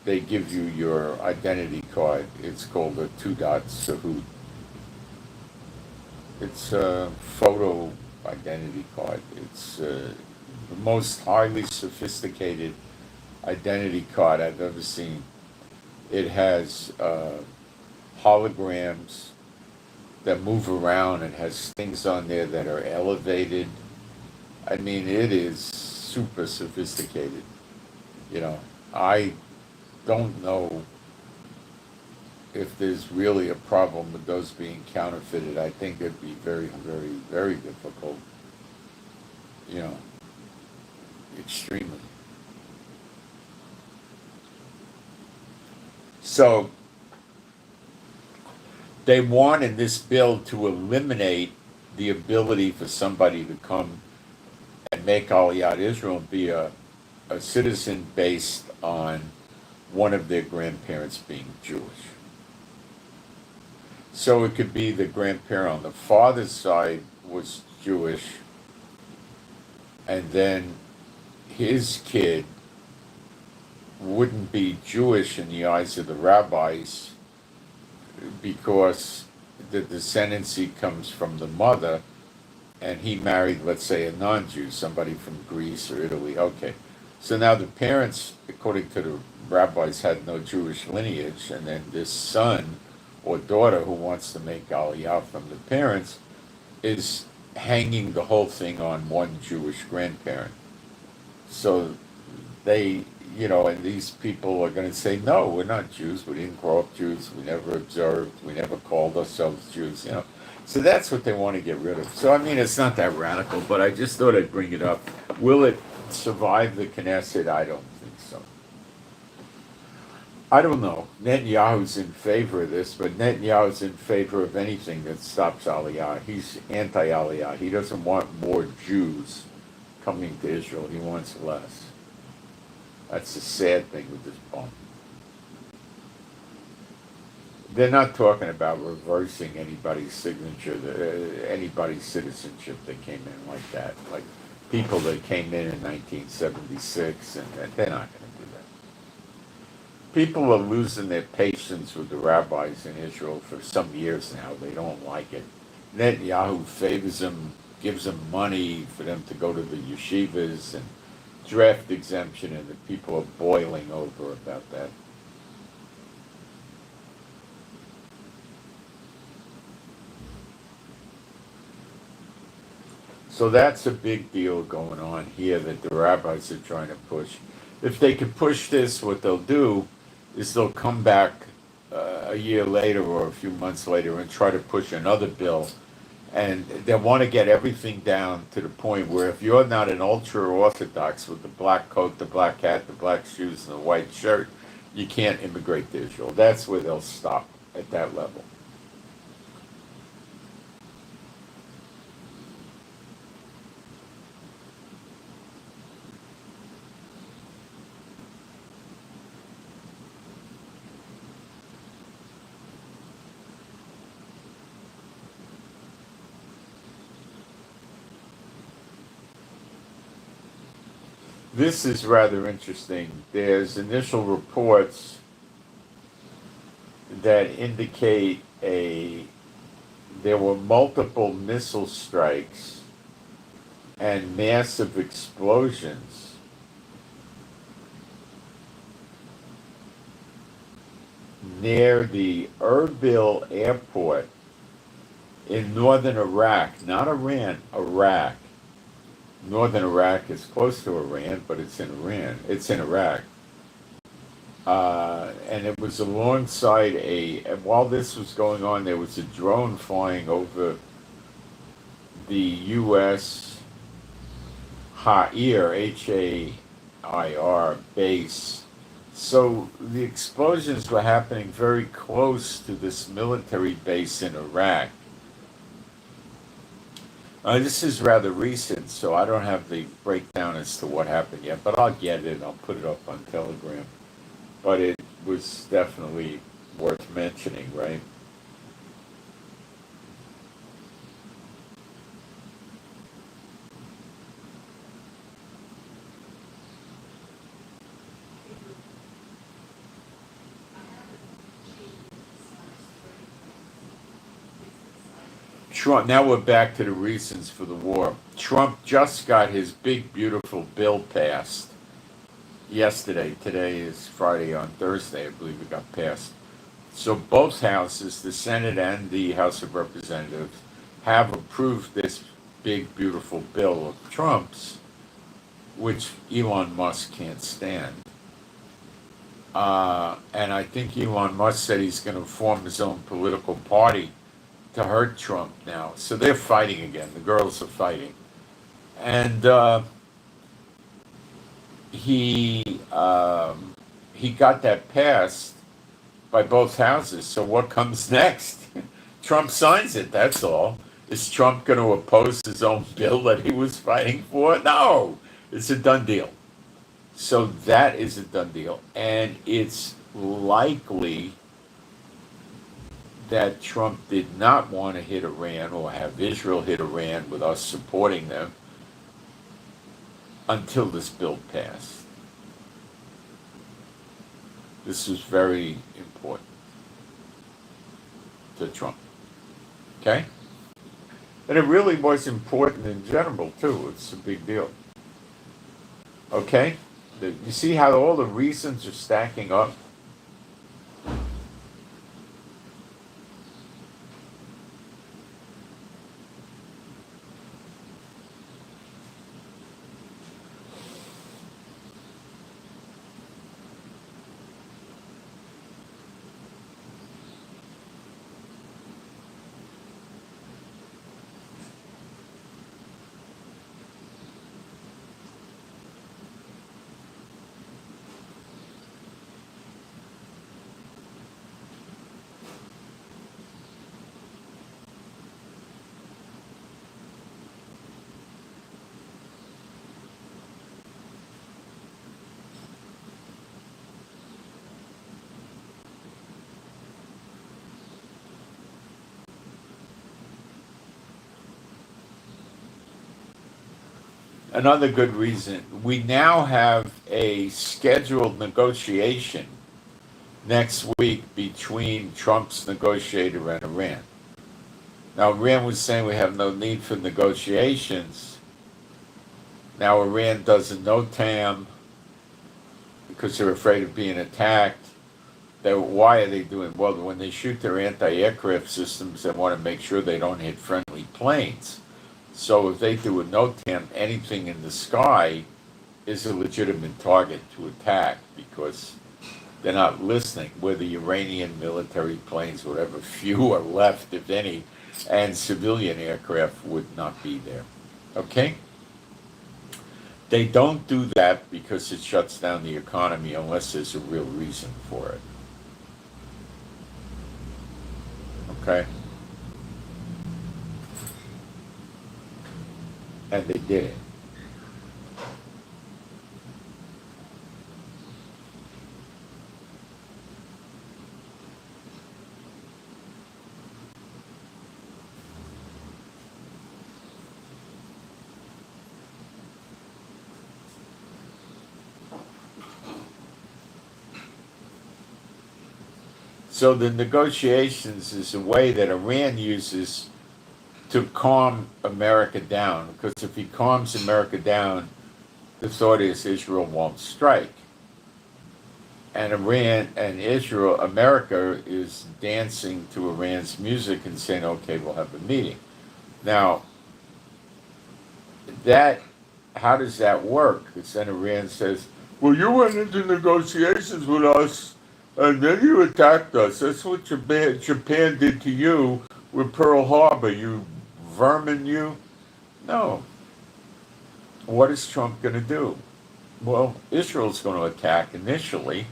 they give you your identity card. It's called a two dot sahoot. It's a photo identity card. It's the most highly sophisticated identity card I've ever seen. It has holograms that move around. It has things on there that are elevated. I mean, it is super sophisticated. You know, I don't know if there's really a problem with those being counterfeited. I think it'd be very, very, very difficult. You know, extremely. So they want in this bill to eliminate the ability for somebody to come and make Aliyah to Israel and be a citizen based on one of their grandparents being Jewish. So it could be the grandparent on the father's side was Jewish, and then his kid wouldn't be Jewish in the eyes of the rabbis because the descendancy comes from the mother, and he married, let's say, a non-Jew, somebody from Greece or Italy. Okay, so now the parents, according to the rabbis, had no Jewish lineage, and then this son or daughter who wants to make Aliyah from the parents is hanging the whole thing on one Jewish grandparent. So they, and these people are going to say, no, we're not Jews. We didn't grow up Jews. We never observed. We never called ourselves Jews. So that's what they want to get rid of. So, I mean, it's not that radical, but I just thought I'd bring it up. Will it survive the Knesset? I don't think so. I don't know. Netanyahu's in favor of this, but Netanyahu's in favor of anything that stops Aliyah. He's anti-Aliyah. He doesn't want more Jews coming to Israel. He wants less. That's the sad thing with this bump. They're not talking about reversing anybody's signature, anybody's citizenship that came in like that. Like people that came in 1976, and they're not going to do that. People are losing their patience with the rabbis in Israel for some years now. They don't like it. Netanyahu favors them, gives them money for them to go to the yeshivas and draft exemption, and the people are boiling over about that. So that's a big deal going on here that the rabbis are trying to push. If they can push this, what they'll do is they'll come back a year later or a few months later and try to push another bill. And they want to get everything down to the point where if you're not an ultra-Orthodox with the black coat, the black hat, the black shoes, and the white shirt, you can't immigrate to Israel. That's where they'll stop, at that level. This is rather interesting. There's initial reports that indicate there were multiple missile strikes and massive explosions near the Erbil airport in northern Iraq, not Iran, Iraq. Northern Iraq is close to Iran, but it's in Iran. It's in Iraq. And it was alongside and while this was going on, there was a drone flying over the U.S. Hair, Hair base. So the explosions were happening very close to this military base in Iraq. This is rather recent, so I don't have the breakdown as to what happened yet, but I'll get it. I'll put it up on Telegram. But it was definitely worth mentioning, right? Trump, now we're back to the reasons for the war. Trump just got his big, beautiful bill passed yesterday. Today is Friday. On Thursday, I believe it got passed. So both houses, the Senate and the House of Representatives, have approved this big, beautiful bill of Trump's, which Elon Musk can't stand. And I think Elon Musk said he's going to form his own political party to hurt Trump now. So they're fighting again. The girls are fighting. And he got that passed by both houses. So what comes next? Trump signs it, that's all. Is Trump going to oppose his own bill that he was fighting for? No, it's a done deal. So that is a done deal. And it's likely that Trump did not want to hit Iran or have Israel hit Iran with us supporting them until this bill passed. This is very important to Trump. Okay? And it really was important in general, too. It's a big deal. Okay? You see how all the reasons are stacking up? Another good reason, we now have a scheduled negotiation next week between Trump's negotiator and Iran. Now, Iran was saying we have no need for negotiations. Now, Iran does a NOTAM because they're afraid of being attacked. Why are they doing? Well, when they shoot their anti-aircraft systems, they want to make sure they don't hit friendly planes. So if they do a NOTAM, anything in the sky is a legitimate target to attack because they're not listening. Where the Iranian military planes, whatever few are left, if any, and civilian aircraft would not be there. Okay? They don't do that because it shuts down the economy unless there's a real reason for it. Okay? And they did it. So the negotiations is a way that Iran uses to calm America down, because if he calms America down, the thought is Israel won't strike. And Iran and Israel, America is dancing to Iran's music and saying, okay, we'll have a meeting. Now, how does that work? Because then Iran says, well, you went into negotiations with us, and then you attacked us. That's what Japan did to you with Pearl Harbor, you vermin, you. No. What is Trump going to do? Well, Israel's going to attack initially.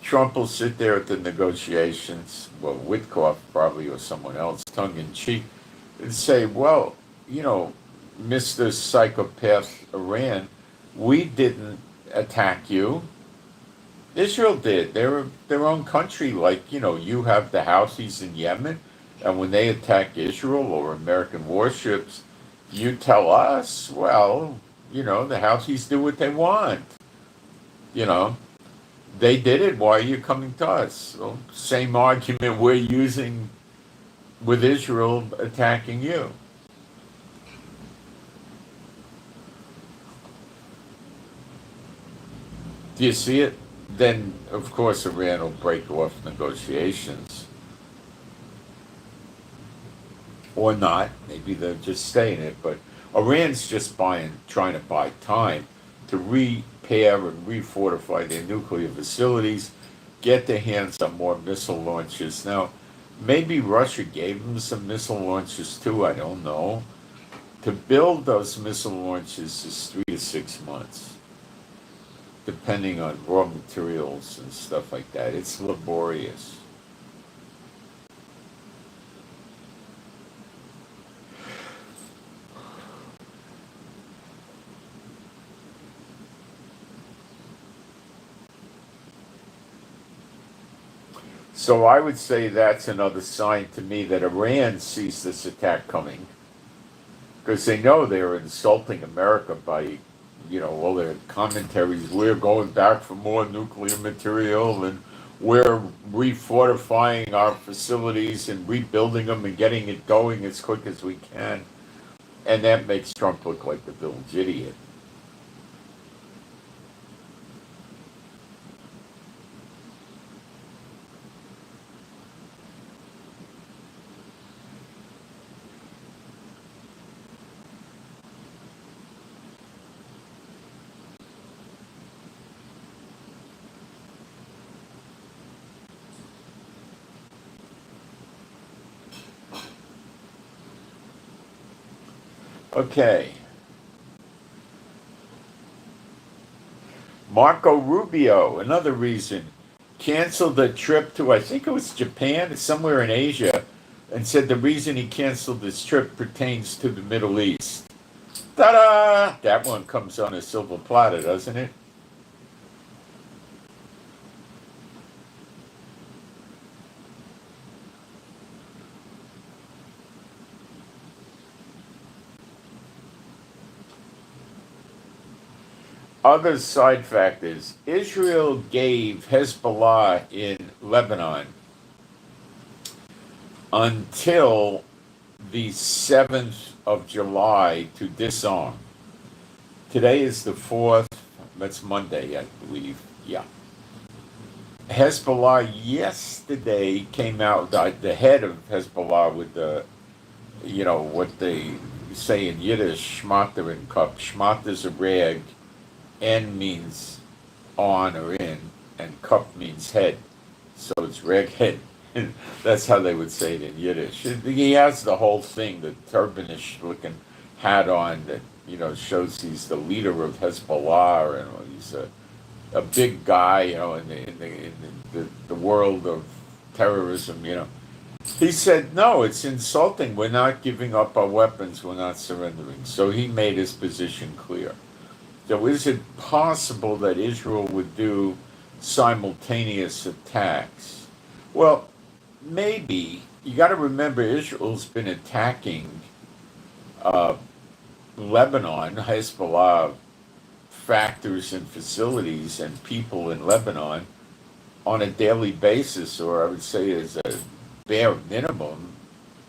Trump will sit there at the negotiations, well, Witkoff probably or someone else, tongue in cheek, and say, well, Mr. Psychopath Iran, we didn't attack you. Israel did. They're their own country. Like, you have the Houthis in Yemen, and when they attack Israel or American warships, you tell us, well, the Houthis do what they want. You know, they did it. Why are you coming to us? Well, same argument we're using with Israel attacking you. Do you see it? Then, of course, Iran will break off negotiations. Or not. Maybe they'll just stay in it. But Iran's just trying to buy time to repair and refortify their nuclear facilities, get their hands on more missile launches. Now, maybe Russia gave them some missile launches too, I don't know. To build those missile launches is 3 to 6 months, depending on raw materials and stuff like that. It's laborious. So I would say that's another sign to me that Iran sees this attack coming, because they know they're insulting America by, all their commentaries. We're going back for more nuclear material, and we're refortifying our facilities and rebuilding them and getting it going as quick as we can. And that makes Trump look like the village idiot. Okay. Marco Rubio, another reason, canceled a trip to, I think it was Japan, somewhere in Asia, and said the reason he canceled this trip pertains to the Middle East. Ta-da! That one comes on a silver platter, doesn't it? Other side factors. Israel gave Hezbollah in Lebanon until the 7th of July to disarm. Today is the 4th. That's Monday, I believe. Yeah. Hezbollah yesterday came out, the head of Hezbollah with what they say in Yiddish, schmatter and cup. Schmatter is a rag, N means on or in, and cup means head. So it's rag head. That's how they would say it in Yiddish. He has the whole thing, the turbanish looking hat on that, shows he's the leader of Hezbollah, and he's a big guy, in the world of terrorism, He said, no, it's insulting. We're not giving up our weapons. We're not surrendering. So he made his position clear. So is it possible that Israel would do simultaneous attacks? Well, maybe. You got to remember, Israel's been attacking Lebanon, Hezbollah factors and facilities and people in Lebanon on a daily basis, or I would say as a bare minimum,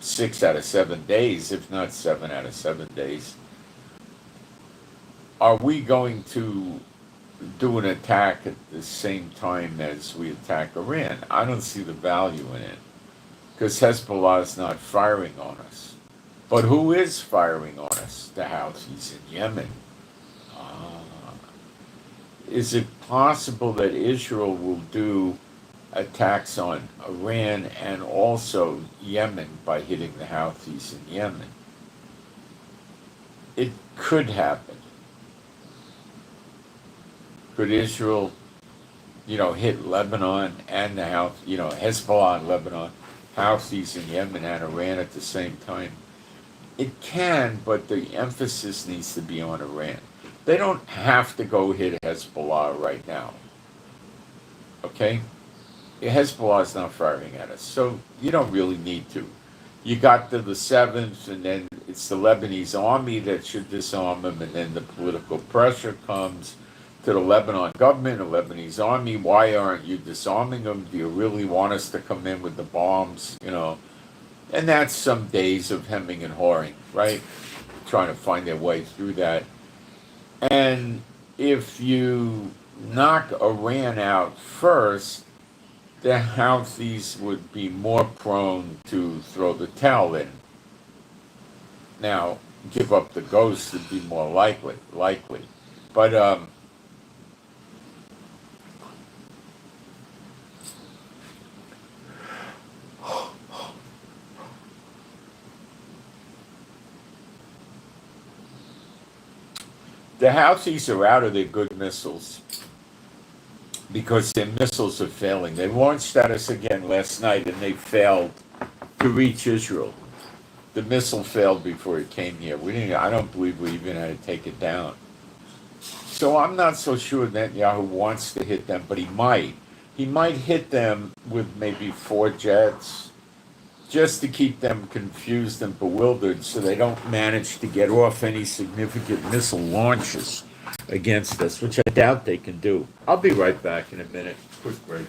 6 out of 7 days, if not 7 out of 7 days. Are we going to do an attack at the same time as we attack Iran? I don't see the value in it, because Hezbollah is not firing on us. But who is firing on us? The Houthis in Yemen. Is it possible that Israel will do attacks on Iran and also Yemen by hitting the Houthis in Yemen? It could happen. Could Israel, hit Lebanon and the Hezbollah in Lebanon, Houthis in Yemen and Iran at the same time? It can, but the emphasis needs to be on Iran. They don't have to go hit Hezbollah right now. Okay? Hezbollah is not firing at us, so you don't really need to. You got to the 7th, and then it's the Lebanese army that should disarm them, and then the political pressure comes to the Lebanon government, the Lebanese army. Why aren't you disarming them? Do you really want us to come in with the bombs? And that's some days of hemming and hawing, right? Trying to find their way through that. And if you knock Iran out first, the Houthis would be more prone to throw the towel in. Now, give up the ghost would be more likely. But the Houthis are out of their good missiles because their missiles are failing. They launched at us again last night, and they failed to reach Israel. The missile failed before it came here. I don't believe we even had to take it down. So I'm not so sure Netanyahu wants to hit them, but he might. He might hit them with maybe 4 jets, just to keep them confused and bewildered so they don't manage to get off any significant missile launches against us, which I doubt they can do. I'll be right back in a minute. Quick break.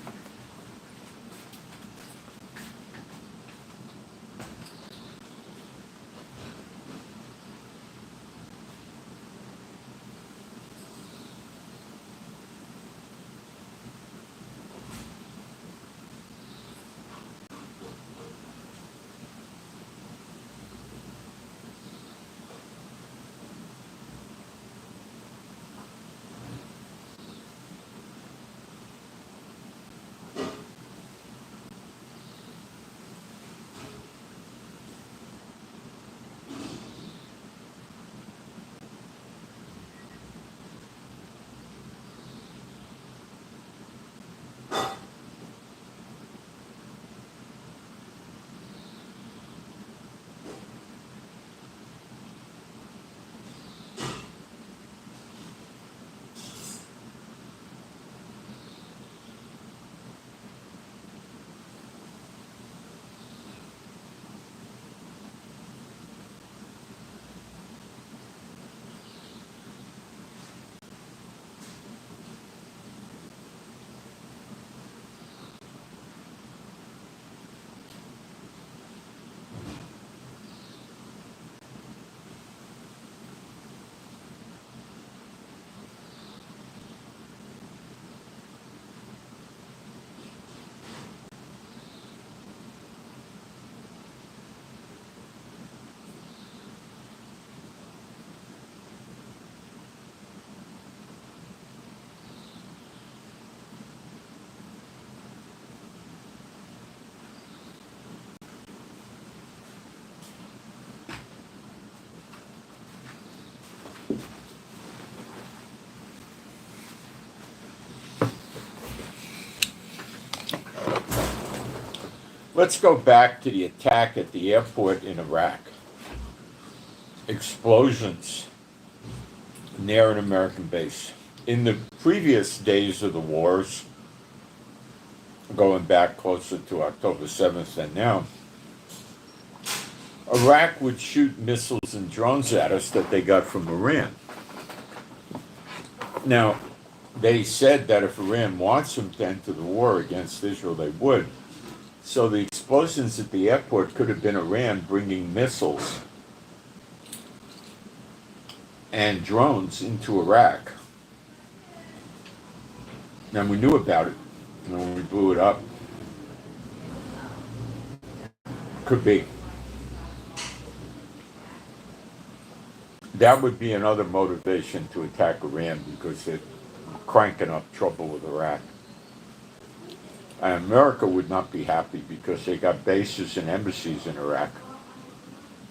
Let's go back to the attack at the airport in Iraq. Explosions near an American base. In the previous days of the wars, going back closer to October 7th than now, Iraq would shoot missiles and drones at us that they got from Iran. Now, they said that if Iran wants them to enter the war against Israel, they would. So the explosions at the airport could have been Iran bringing missiles and drones into Iraq. And we knew about it when we blew it up. Could be. That would be another motivation to attack Iran because they're cranking up trouble with Iraq. And America would not be happy because they got bases and embassies in Iraq.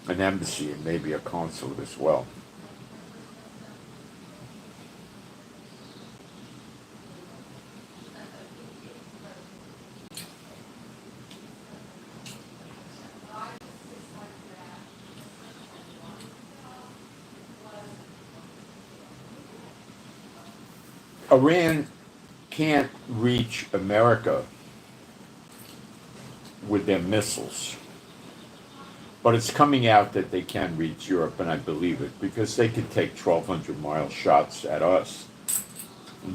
An embassy and maybe a consulate as well. Iran can't reach America with their missiles. But it's coming out that they can reach Europe, and I believe it, because they could take 1,200-mile shots at us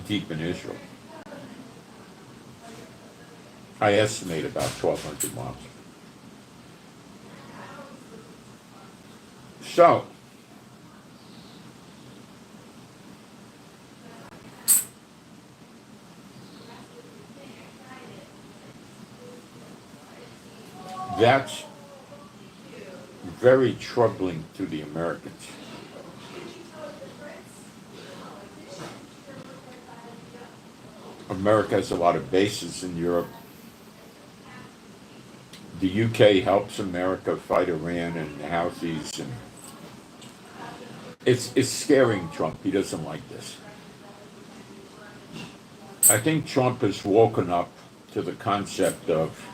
deep in Israel. I estimate about 1,200 miles. So, that's very troubling to the Americans. America has a lot of bases in Europe. The UK helps America fight Iran and the Houthis, and it's scaring Trump. He doesn't like this. I think Trump has woken up to the concept of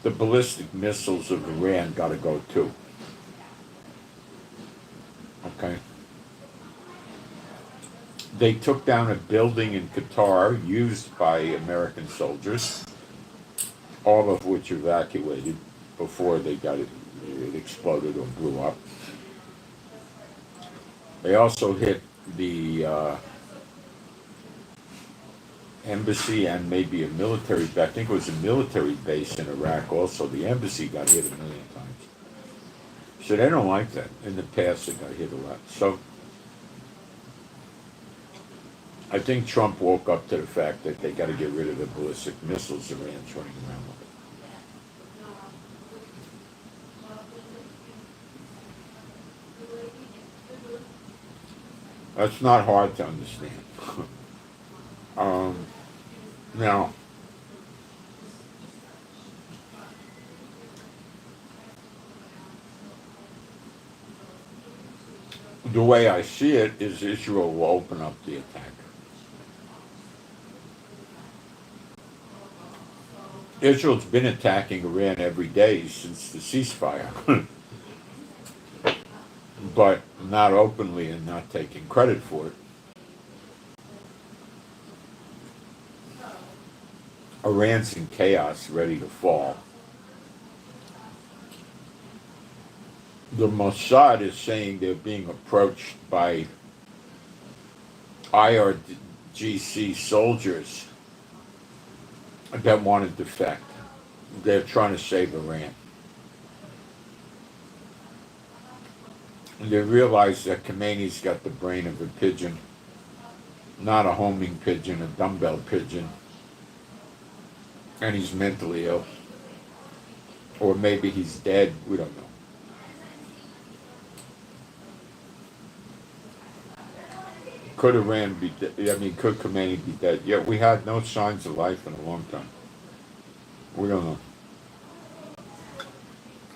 the ballistic missiles of Iran got to go too. Okay. They took down a building in Qatar used by American soldiers, all of which evacuated before they got it exploded or blew up. They also hit the embassy and maybe a military, I think it was a military base in Iraq also. The embassy got hit 1 million times. So they don't like that. In the past, it got hit a lot. So I think Trump woke up to the fact that they got to get rid of the ballistic missiles Iran's running around with. That's not hard to understand. Now, the way I see it is Israel will open up the attack. Israel's been attacking Iran every day since the ceasefire, but not openly and not taking credit for it. Iran's in chaos, ready to fall. The Mossad is saying they're being approached by IRGC soldiers that want to defect. They're trying to save Iran. And they realize that Khomeini's got the brain of a pigeon, not a homing pigeon, a dumbbell pigeon. And he's mentally ill. Or maybe he's dead, we don't know. Could Iran be dead? Could Khomeini be dead? Yeah, we had no signs of life in a long time. We don't know.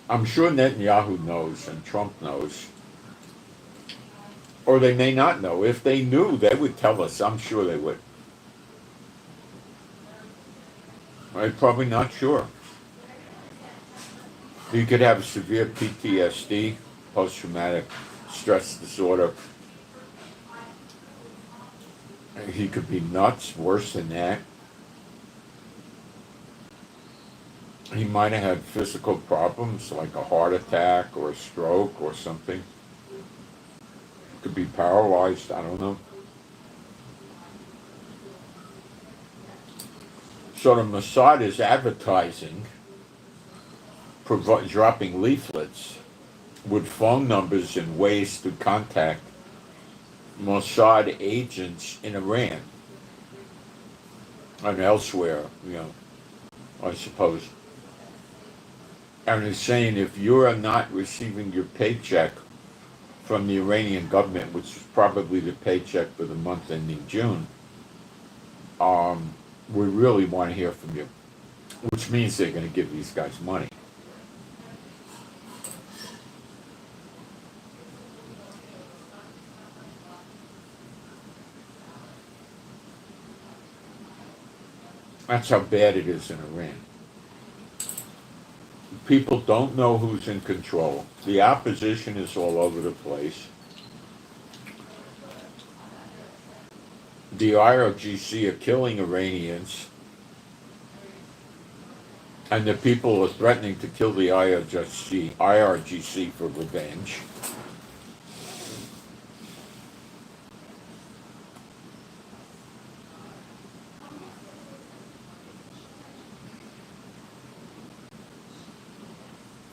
I'm sure Netanyahu knows and Trump knows. Or they may not know. If they knew, they would tell us. I'm sure they would. I'm probably not sure. You could have severe PTSD, post-traumatic stress disorder. He could be nuts, worse than that. He might have had physical problems like a heart attack or a stroke or something. Could be paralyzed, I don't know. So the Mossad is advertising, dropping leaflets with phone numbers and ways to contact Mossad agents in Iran and elsewhere, I suppose. And it's saying if you are not receiving your paycheck from the Iranian government, which is probably the paycheck for the month ending June, we really want to hear from you, which means they're going to give these guys money. That's how bad it is in Iran. People don't know who's in control. The opposition is all over the place. the IRGC are killing Iranians, and the people are threatening to kill the IRGC for revenge.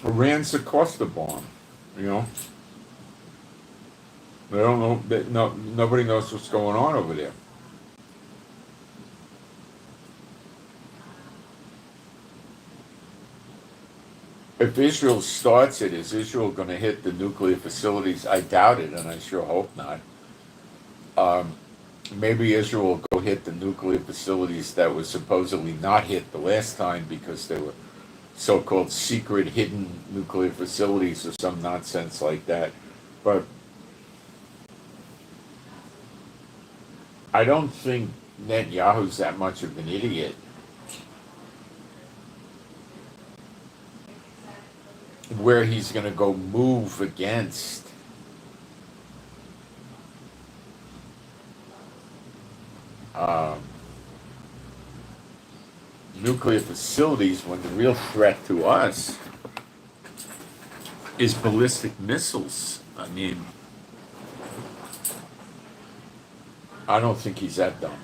Iran's a cluster bomb, you know. They don't know. Nobody knows what's going on over there. If Israel starts it, is Israel going to hit the nuclear facilities? I doubt it, and I sure hope not. Maybe Israel will go hit the nuclear facilities that were supposedly not hit the last time because they were so-called secret hidden nuclear facilities or some nonsense like that. But I don't think Netanyahu's that much of an idiot. Where he's going to go move against nuclear facilities when the real threat to us is ballistic missiles. I mean, I don't think he's that dumb.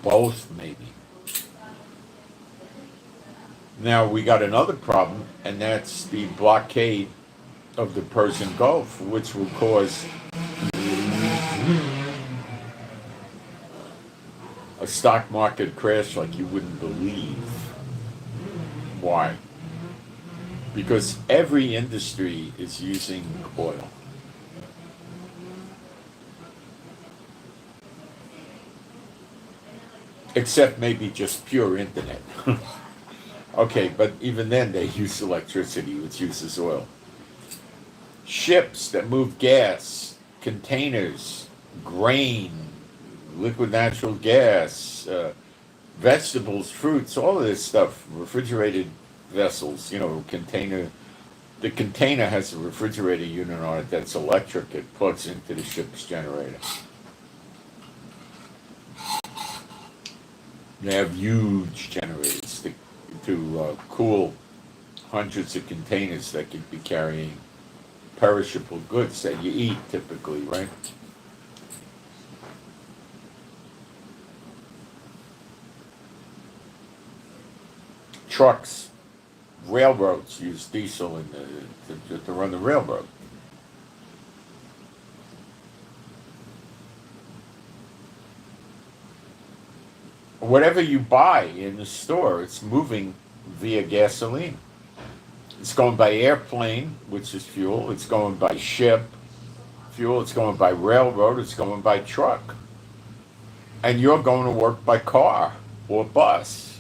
Both, maybe. Now we got another problem, and that's the blockade of the Persian Gulf, which will cause a stock market crash like you wouldn't believe. Why? Because every industry is using oil. Except maybe just pure internet. Okay, but even then they use electricity, which uses oil. Ships that move gas, containers, grain, liquid natural gas, vegetables, fruits, all of this stuff, refrigerated vessels, container. The container has a refrigerator unit on it that's electric. It plugs into the ship's generator. They have huge generators to cool hundreds of containers that could be carrying perishable goods that you eat typically, right? Trucks, railroads use diesel to run the railroad. Whatever you buy in the store, it's moving via gasoline. It's going by airplane, which is fuel. It's going by ship, fuel. It's going by railroad. It's going by truck. And you're going to work by car or bus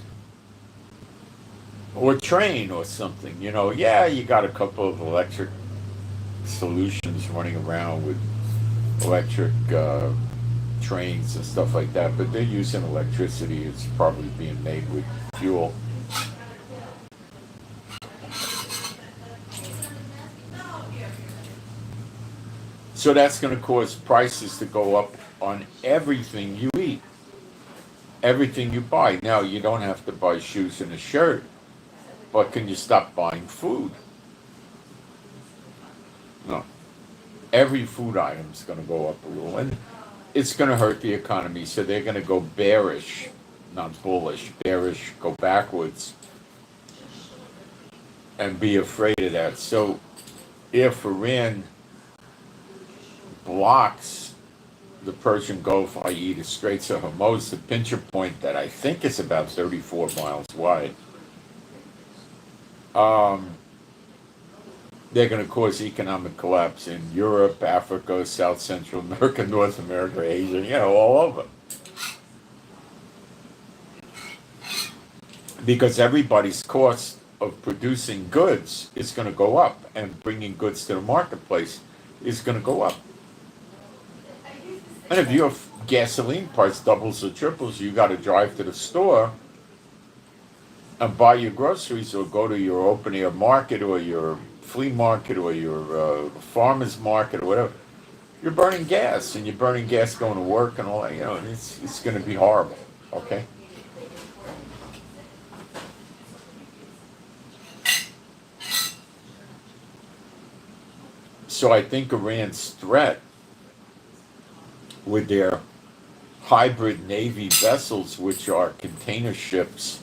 or train or something. Yeah, you got a couple of electric solutions running around with electric trains and stuff like that, but they're using electricity. It's probably being made with fuel. So that's going to cause prices to go up on everything you eat, everything you buy. Now, you don't have to buy shoes and a shirt, but can you stop buying food? No. Every food item is going to go up a little, and it's going to hurt the economy, so they're going to go bearish, not bullish, bearish, go backwards, and be afraid of that. So if Iran blocks the Persian Gulf, i.e. the Straits of Hormuz, the pincher point that I think is about 34 miles wide, they're going to cause economic collapse in Europe, Africa, South Central America, North America, Asia, all over. Because everybody's cost of producing goods is going to go up, and bringing goods to the marketplace is going to go up. And if your gasoline price doubles or triples, you got to drive to the store and buy your groceries or go to your open air market or your flea market or your farmer's market or whatever, you're burning gas and you're burning gas going to work and all that. And it's going to be horrible. Okay. So I think Iran's threat with their hybrid Navy vessels, which are container ships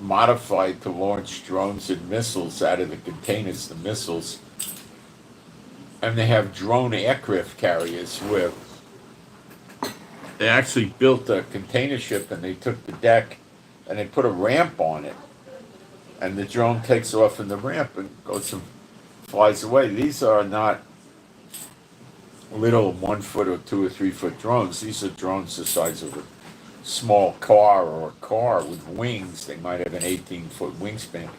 modified to launch drones and missiles out of the containers, the missiles, and they have drone aircraft carriers where they actually built a container ship and they took the deck and they put a ramp on it, and the drone takes off in the ramp and goes and flies away. These are not little 1 foot or 2 or 3 foot drones. These are drones the size of a small car or a car with wings. They might have an 18-foot wingspan.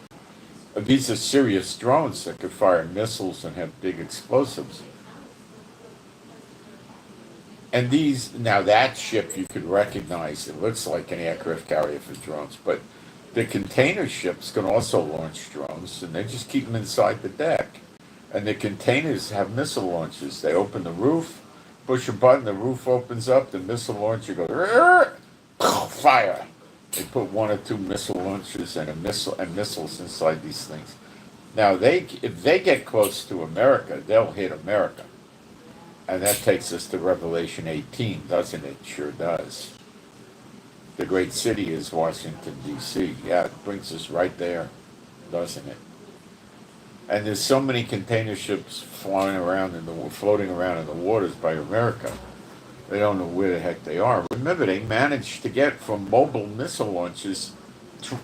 These are serious drones that could fire missiles and have big explosives. And these, now that ship you could recognize, it looks like an aircraft carrier for drones, but the container ships can also launch drones, and they just keep them inside the deck. And the containers have missile launchers. They open the roof, push a button, the roof opens up, the missile launcher goes, fire. They put 1 or 2 missile launchers and missiles inside these things. Now, if they get close to America, they'll hit America. And that takes us to Revelation 18, doesn't it? Sure does. The great city is Washington, D.C. Yeah, it brings us right there, doesn't it? And there's so many container ships floating around in the waters by America. They don't know where the heck they are. Remember, they managed to get from mobile missile launches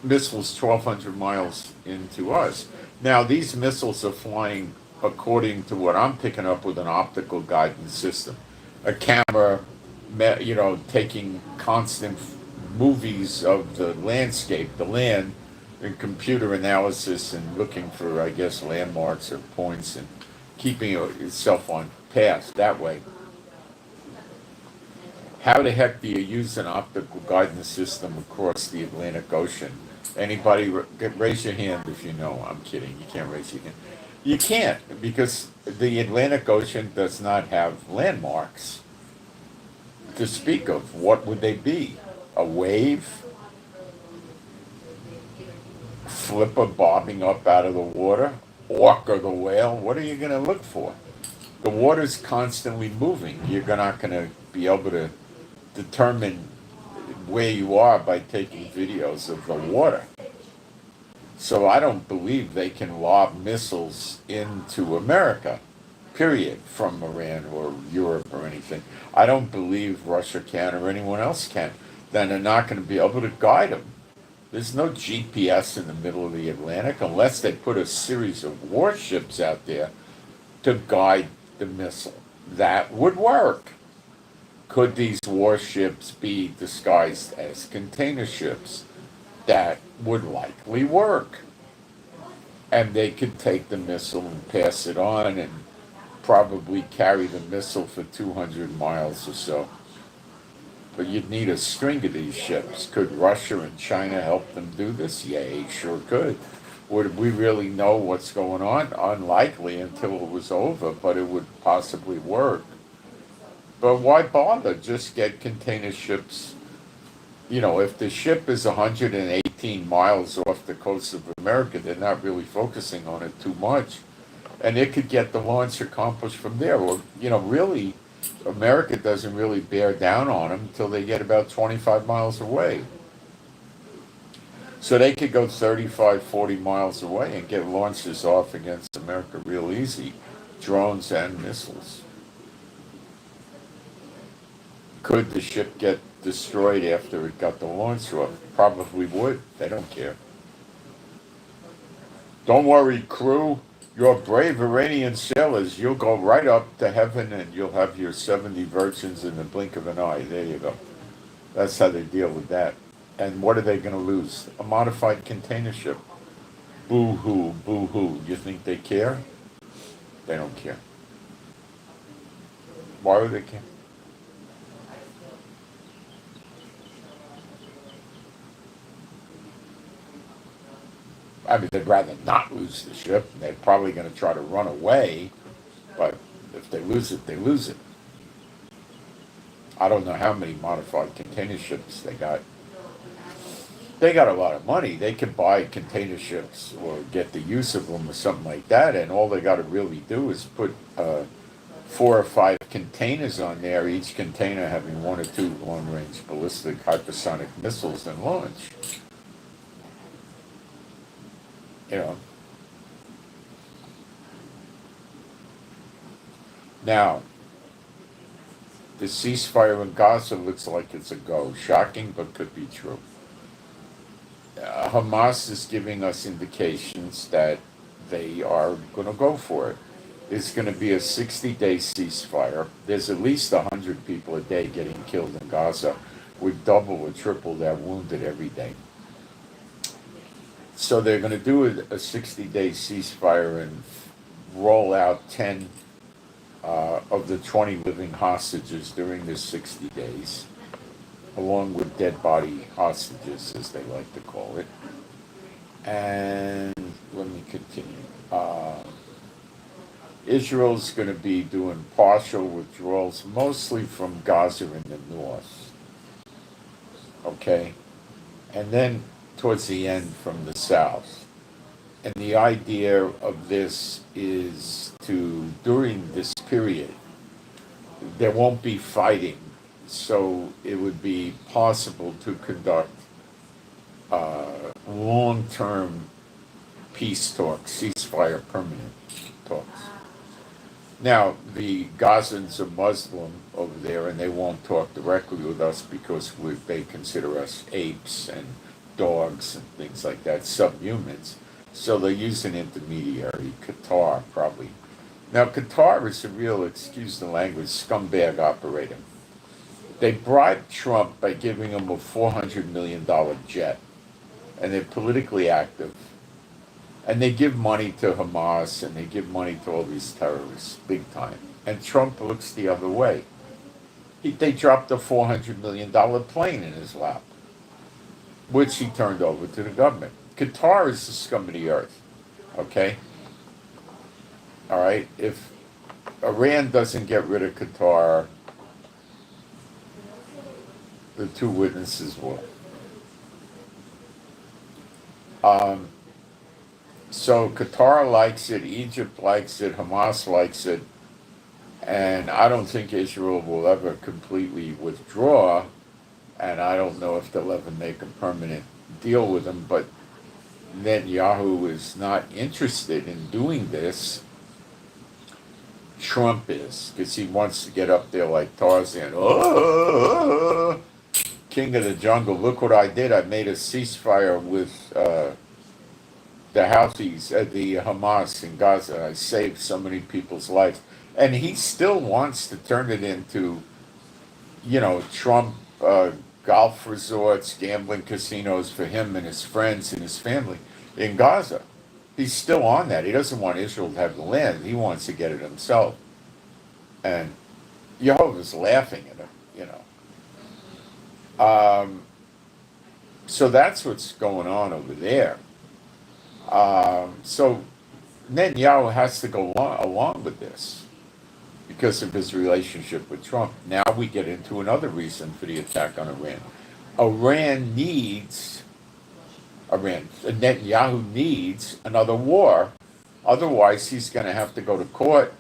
missiles 1,200 miles into us. Now, these missiles are flying according to what I'm picking up with an optical guidance system. A camera, taking constant movies of the landscape, the land, and computer analysis and looking for, I guess, landmarks or points and keeping itself on path that way. How the heck do you use an optical guidance system across the Atlantic Ocean? Anybody, raise your hand if you know. I'm kidding. You can't raise your hand. You can't, because the Atlantic Ocean does not have landmarks to speak of. What would they be? A wave? Flipper bobbing up out of the water? Orca the whale? What are you going to look for? The water's constantly moving. You're not going to be able to determine where you are by taking videos of the water. So I don't believe they can lob missiles into America, period, from Iran or Europe or anything. I don't believe Russia can or anyone else can. Then they're not going to be able to guide them. There's no GPS in the middle of the Atlantic unless they put a series of warships out there to guide the missile. That would work. Could these warships be disguised as container ships? That would likely work. And they could take the missile and pass it on and probably carry the missile for 200 miles or so. But you'd need a string of these ships. Could Russia and China help them do this? Yeah, sure could. Would we really know what's going on? Unlikely until it was over, but it would possibly work. But why bother? Just get container ships. If the ship is 118 miles off the coast of America, they're not really focusing on it too much. And it could get the launch accomplished from there. Or, really, America doesn't really bear down on them until they get about 25 miles away. So they could go 35, 40 miles away and get launches off against America real easy, drones and missiles. Could the ship get destroyed after it got the launch off? Probably would. They don't care. Don't worry, crew. You're brave Iranian sailors. You'll go right up to heaven and you'll have your 70 virgins in the blink of an eye. There you go. That's how they deal with that. And what are they going to lose? A modified container ship. Boo-hoo, boo-hoo. You think they care? They don't care. Why would they care? I mean, they'd rather not lose the ship, and they're probably going to try to run away, but if they lose it, they lose it. I don't know how many modified container ships they got. They got a lot of money. They could buy container ships or get the use of them or something like that, and all they got to really do is put 4 or 5 containers on there, each container having 1 or 2 long-range ballistic hypersonic missiles and launch. You know. Now, the ceasefire in Gaza looks like it's a go. Shocking, but could be true. Hamas is giving us indications that they are going to go for it. It's going to be a 60-day ceasefire. There's at least 100 people a day getting killed in Gaza, with double or triple that wounded every day. So they're going to do a 60-day ceasefire and roll out 10 of the 20 living hostages during the 60 days, along with dead body hostages, as they like to call it. And let me continue. Israel's going to be doing partial withdrawals, mostly from Gaza in the north. Okay? And then towards the end from the south. And the idea of this is to, during this period, there won't be fighting, so it would be possible to conduct long-term peace talks, ceasefire permanent talks. Now, the Gazans are Muslim over there, and they won't talk directly with us because they consider us apes and dogs and things like that, subhumans. So they use an intermediary, Qatar, probably. Now, Qatar is a real, excuse the language, scumbag operator. They bribed Trump by giving him a $400 million jet, and they're politically active. And they give money to Hamas, and they give money to all these terrorists, big time. And Trump looks the other way. They dropped a $400 million plane in his lap, which he turned over to the government. Qatar is the scum of the earth, okay? All right? If Iran doesn't get rid of Qatar, the 2 witnesses will. So Qatar likes it, Egypt likes it, Hamas likes it, and I don't think Israel will ever completely withdraw, and I don't know if they'll ever make a permanent deal with them, but Netanyahu is not interested in doing this. Trump is, because he wants to get up there like Tarzan. Oh, king of the jungle, look what I did. I made a ceasefire with the Houthis, the Hamas in Gaza. I saved so many people's lives. And he still wants to turn it into, Trump golf resorts, gambling casinos for him and his friends and his family in Gaza. He's still on that. He doesn't want Israel to have the land. He wants to get it himself. And Jehovah's laughing at him, So that's what's going on over there. So Netanyahu has to go along with this because of his relationship with Trump. Now we get into another reason for the attack on Iran. Netanyahu needs another war. Otherwise, he's going to have to go to court.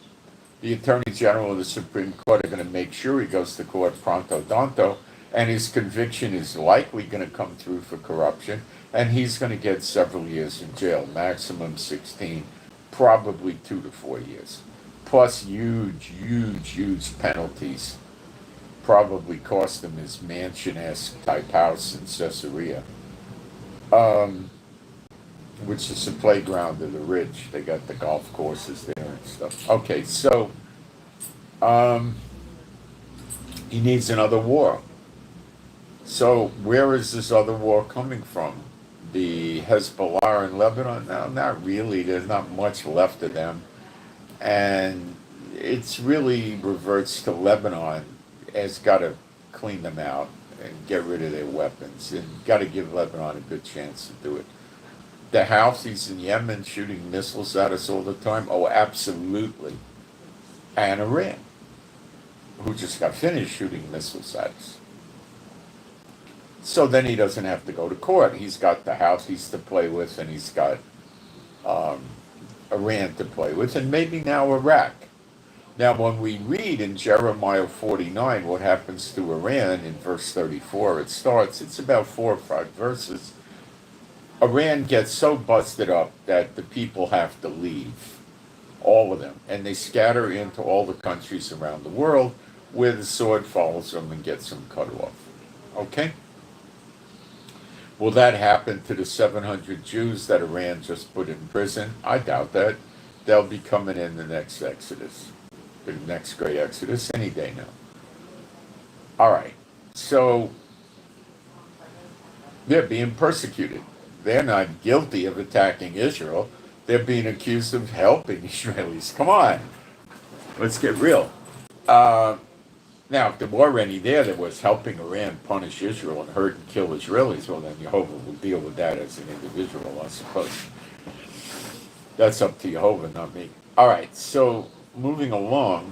The Attorney General of the Supreme Court are going to make sure he goes to court pronto tanto, and his conviction is likely going to come through for corruption, and he's going to get several years in jail, maximum 16, probably 2 to 4 years, plus huge penalties. Probably cost him his mansion-esque type house in Caesarea, which is the playground of the rich. They got the golf courses there and stuff. Okay, so he needs another war. So where is this other war coming from? The Hezbollah in Lebanon? No, not really. There's not much left of them. And it's really reverts to Lebanon. Has got to clean them out and get rid of their weapons, and got to give Lebanon a good chance to do it. The Houthis in Yemen shooting missiles at us all the time? Oh, absolutely. And Iran, who just got finished shooting missiles at us. So then he doesn't have to go to court. He's got the Houthis to play with, and he's got um, Iran to play with, and maybe now Iraq. Now, when we read in Jeremiah 49 what happens to Iran in verse 34, it's about 4 or 5 verses. Iran gets so busted up that the people have to leave, all of them, and they scatter into all the countries around the world where the sword follows them and gets them cut off. Okay? Will that happen to the 700 Jews that Iran just put in prison? I doubt that. They'll be coming in the next Exodus, the next great Exodus, any day now. All right, so they're being persecuted. They're not guilty of attacking Israel. They're being accused of helping Israelis. Come on, let's get real. Now, if there were any there that was helping Iran punish Israel and hurt and kill Israelis, well, then Jehovah will deal with that as an individual, I suppose. That's up to Jehovah, not me. All right, so moving along,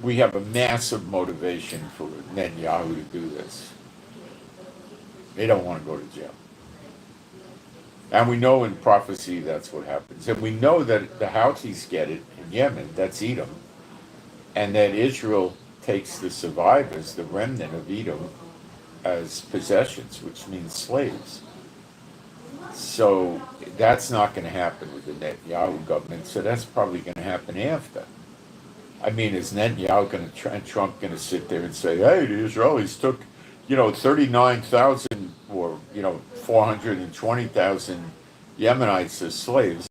we have a massive motivation for Netanyahu to do this. They don't want to go to jail. And we know in prophecy that's what happens. And we know that the Houthis get it in Yemen, that's Edom. And that Israel takes the survivors, the remnant of Edom, as possessions, which means slaves. So that's not going to happen with the Netanyahu government, so that's probably going to happen after. I mean, is Netanyahu going to, and Trump going to sit there and say, hey, the Israelis took, 39,000 or, 420,000 Yemenites as slaves,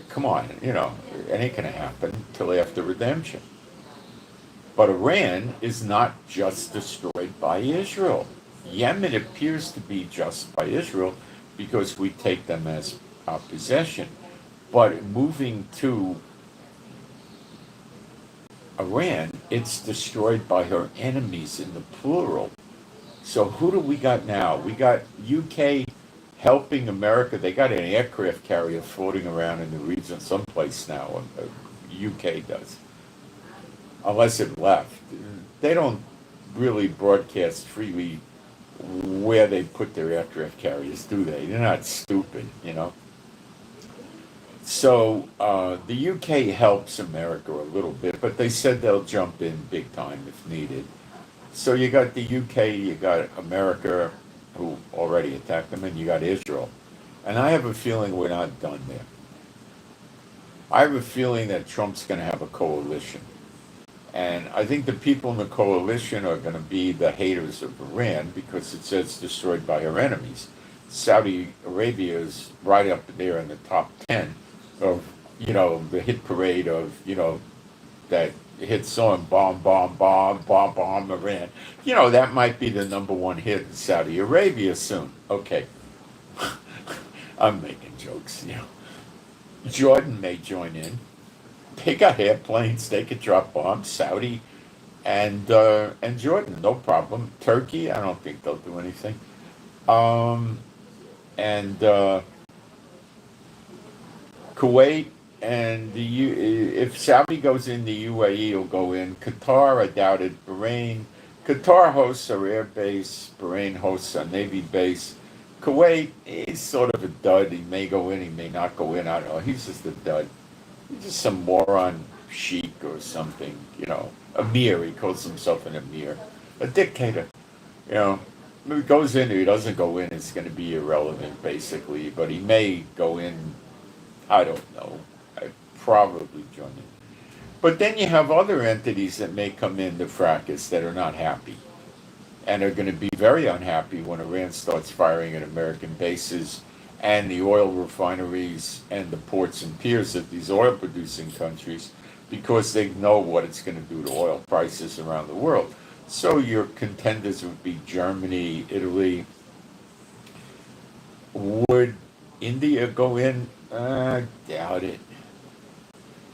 come on, it ain't going to happen until after redemption. But Iran is not just destroyed by Israel. Yemen appears to be just by Israel because we take them as our possession. But moving to Iran, it's destroyed by her enemies in the plural. So who do we got now? We got UK helping America. They got an aircraft carrier floating around in the region someplace now. UK does. Unless it left. They don't really broadcast freely where they put their aircraft carriers, do they? They're not stupid, So the UK helps America a little bit, but they said they'll jump in big time if needed. So you got the UK, you got America, who already attacked them, and you got Israel. And I have a feeling we're not done there. I have a feeling that Trump's going to have a coalition. And I think the people in the coalition are going to be the haters of Iran because it says destroyed by her enemies. Saudi Arabia is right up there in the top 10 of, the hit parade of, that hit song, bomb, bomb, bomb, bomb, bomb, Iran. That might be the number one hit in Saudi Arabia soon. Okay. I'm making jokes, Jordan may join in. They got airplanes, they could drop bombs, Saudi and Jordan, no problem. Turkey, I don't think they'll do anything. Kuwait and if Saudi goes in, the UAE will go in. Qatar, I doubt it. Bahrain, Qatar hosts our air base. Bahrain hosts our Navy base. Kuwait, he's sort of a dud. He may go in, he may not go in. I don't know. He's just a dud. He's just some moron sheik or something, Emir, he calls himself an emir. A dictator, If he goes in or he doesn't go in, it's going to be irrelevant, basically. But he may go in, I don't know. I'd probably join in. But then you have other entities that may come in the fracas that are not happy. And are going to be very unhappy when Iran starts firing at American bases and the oil refineries and the ports and piers of these oil-producing countries, because they know what it's going to do to oil prices around the world. So your contenders would be Germany, Italy. Would India go in? Doubt it.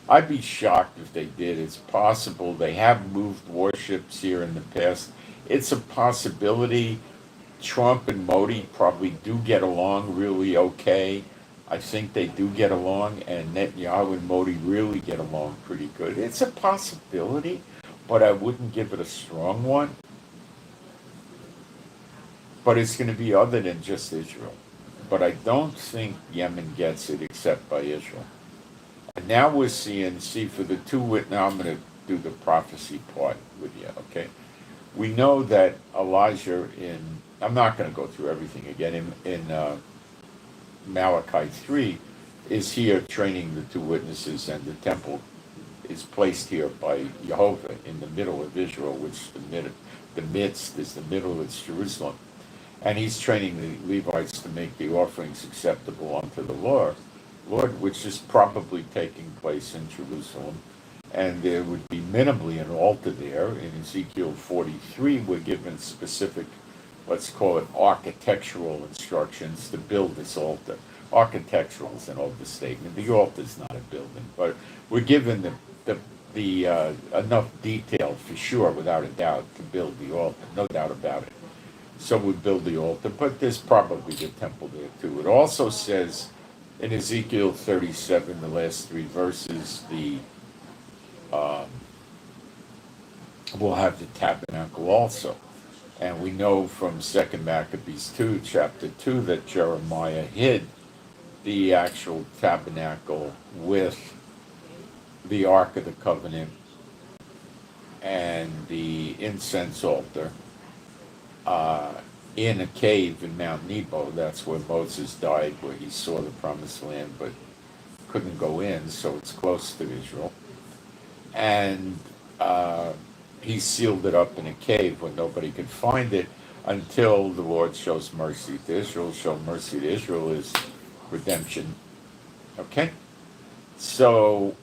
I'd be shocked if they did. It's possible. They have moved warships here in the past. It's a possibility. Trump and Modi probably do get along really okay. I think they do get along, and Netanyahu and Modi really get along pretty good. It's a possibility, but I wouldn't give it a strong one. But it's going to be other than just Israel. But I don't think Yemen gets it except by Israel. And now we're see for the now I'm going to do the prophecy part with you, okay? We know that Elijah I'm not going to go through everything again, in Malachi 3, is here training the two witnesses, and the temple is placed here by Jehovah in the middle of Israel, which the midst is the middle, it's Jerusalem. And he's training the Levites to make the offerings acceptable unto the Lord, which is probably taking place in Jerusalem. And there would be minimally an altar there. In Ezekiel 43, we're given specific, let's call it architectural instructions to build this altar. Architectural is an overstatement. The altar is not a building, but we're given the enough detail for sure, without a doubt, to build the altar. No doubt about it. So we build the altar, but there's probably the temple there too. It also says in Ezekiel 37, the last three verses, we'll have the tabernacle also. And we know from 2 Maccabees 2, chapter 2, that Jeremiah hid the actual tabernacle with the Ark of the Covenant and the incense altar in a cave in Mount Nebo. That's where Moses died, where he saw the promised land but couldn't go in, so it's close to Israel. And he sealed it up in a cave where nobody could find it until the Lord shows mercy to Israel. Show mercy to Israel is redemption. Okay? So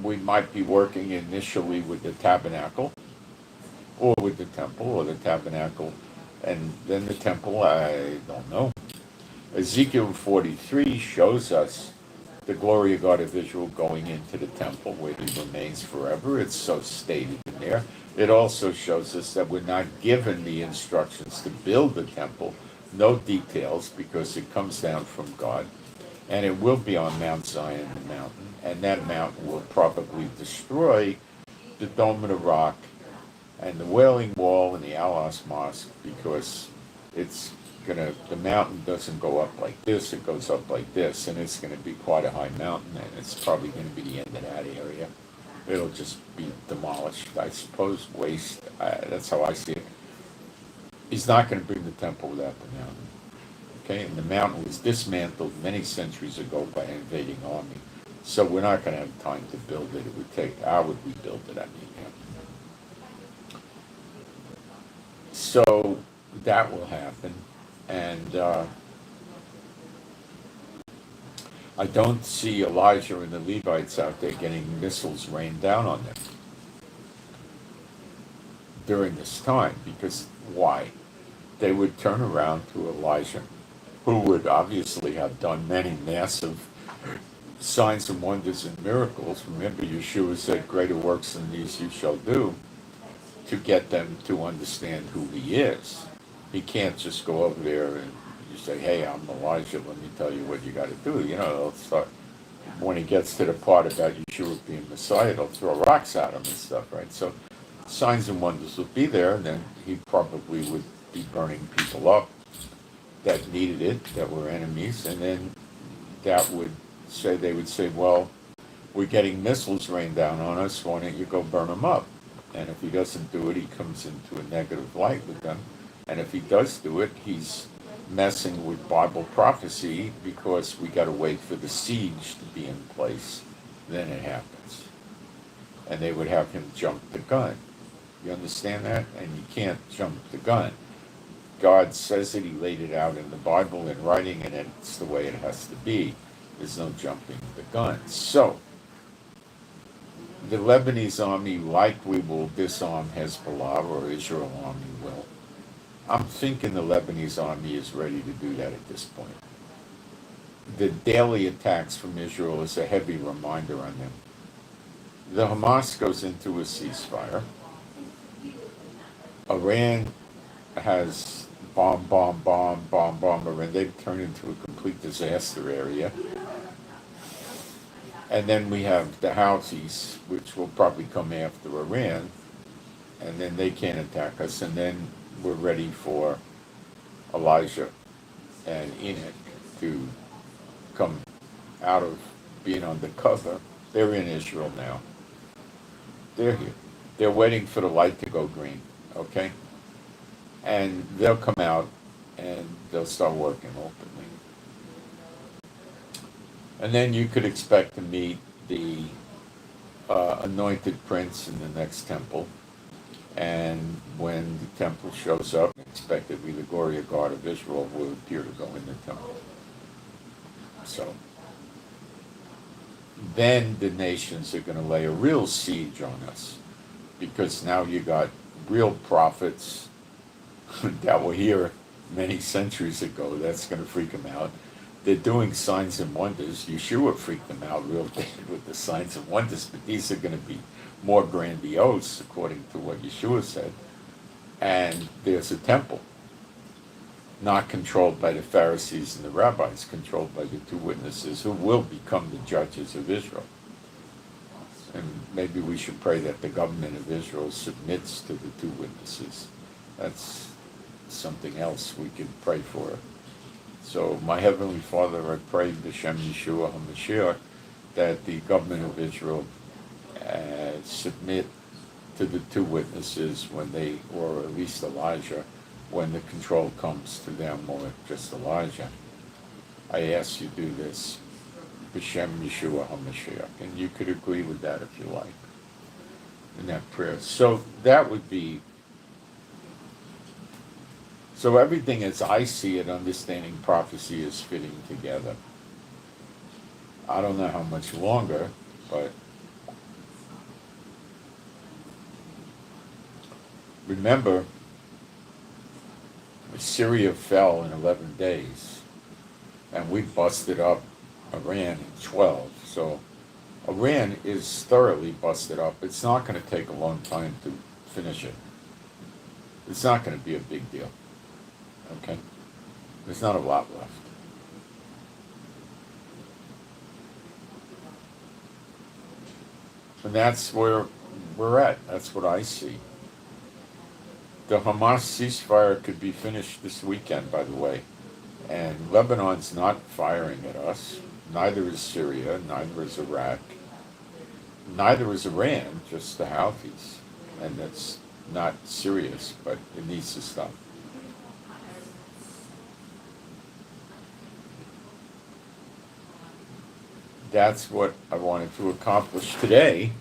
we might be working initially with the tabernacle, or with the temple, or the tabernacle, and then the temple, I don't know. Ezekiel 43 shows us the glory of God of Israel going into the temple where he remains forever. It's so stated in there. It also shows us that we're not given the instructions to build the temple, no details, because it comes down from God. And it will be on Mount Zion, the mountain, and that mountain will probably destroy the Dome of the Rock and the Wailing Wall and the Al-Aqsa Mosque, because the mountain doesn't go up like this, it goes up like this, and it's going to be quite a high mountain, and it's probably going to be the end of that area. It'll just be demolished, I suppose, waste. That's how I see it. He's not going to bring the temple without the mountain. Okay, and the mountain was dismantled many centuries ago by an invading army. So we're not going to have time to build it. It would take, how would we build it? So that will happen. And I don't see Elijah and the Levites out there getting missiles rained down on them during this time, because why? They would turn around to Elijah, who would obviously have done many massive signs and wonders and miracles. Remember, Yeshua said, greater works than these you shall do, to get them to understand who he is. He can't just go over there and you say, hey, I'm Elijah, let me tell you what you got to do. They'll start, when he gets to the part about Yeshua being Messiah, they'll throw rocks at him and stuff, right? So signs and wonders will be there, and then he probably would be burning people up that needed it, that were enemies, and then they would say, well, we're getting missiles rained down on us, why don't you go burn them up? And if he doesn't do it, he comes into a negative light with them. And if he does do it, he's messing with Bible prophecy, because we got to wait for the siege to be in place. Then it happens. And they would have him jump the gun. You understand that? And you can't jump the gun. God says it, he laid it out in the Bible in writing, and it's the way it has to be. There's no jumping the gun. So, the Lebanese army likely will disarm Hezbollah, or Israel army will. I'm thinking the Lebanese army is ready to do that at this point. The daily attacks from Israel is a heavy reminder on them. The Hamas goes into a ceasefire. Iran has bomb, bomb, bomb, bomb, bomb, and they've turned into a complete disaster area. And then we have the Houthis, which will probably come after Iran, and then they can't attack us, and then we're ready for Elijah and Enoch to come out of being undercover. They're in Israel now. They're here. They're waiting for the light to go green, okay? And they'll come out and they'll start working openly. And then you could expect to meet the anointed prince in the next temple. And when the temple shows up, expectedly the glory of God of Israel will appear to go in the temple. So then the nations are going to lay a real siege on us, because now you got real prophets that were here many centuries ago. That's going to freak them out. They're doing signs and wonders. Yeshua freaked them out real bad with the signs and wonders, but these are going to be more grandiose, according to what Yeshua said. And there's a temple, not controlled by the Pharisees and the rabbis, controlled by the two witnesses who will become the judges of Israel. And maybe we should pray that the government of Israel submits to the two witnesses. That's something else we could pray for. So, my Heavenly Father, I pray, B'Shem Yeshua HaMashiach, that the government of Israel submit to the two witnesses when they, or at least Elijah, when the control comes to them, or just Elijah. I ask you to do this, B'Shem Yeshua HaMashiach, and you could agree with that if you like, in that prayer. So that would be, so everything as I see it, understanding prophecy, is fitting together. I don't know how much longer, but remember, Syria fell in 11 days, and we busted up Iran in 12. So Iran is thoroughly busted up. It's not going to take a long time to finish it. It's not going to be a big deal. Okay? There's not a lot left. And that's where we're at. That's what I see. The Hamas ceasefire could be finished this weekend, by the way. And Lebanon's not firing at us. Neither is Syria. Neither is Iraq. Neither is Iran, just the Houthis. And that's not serious, but it needs to stop. That's what I wanted to accomplish today.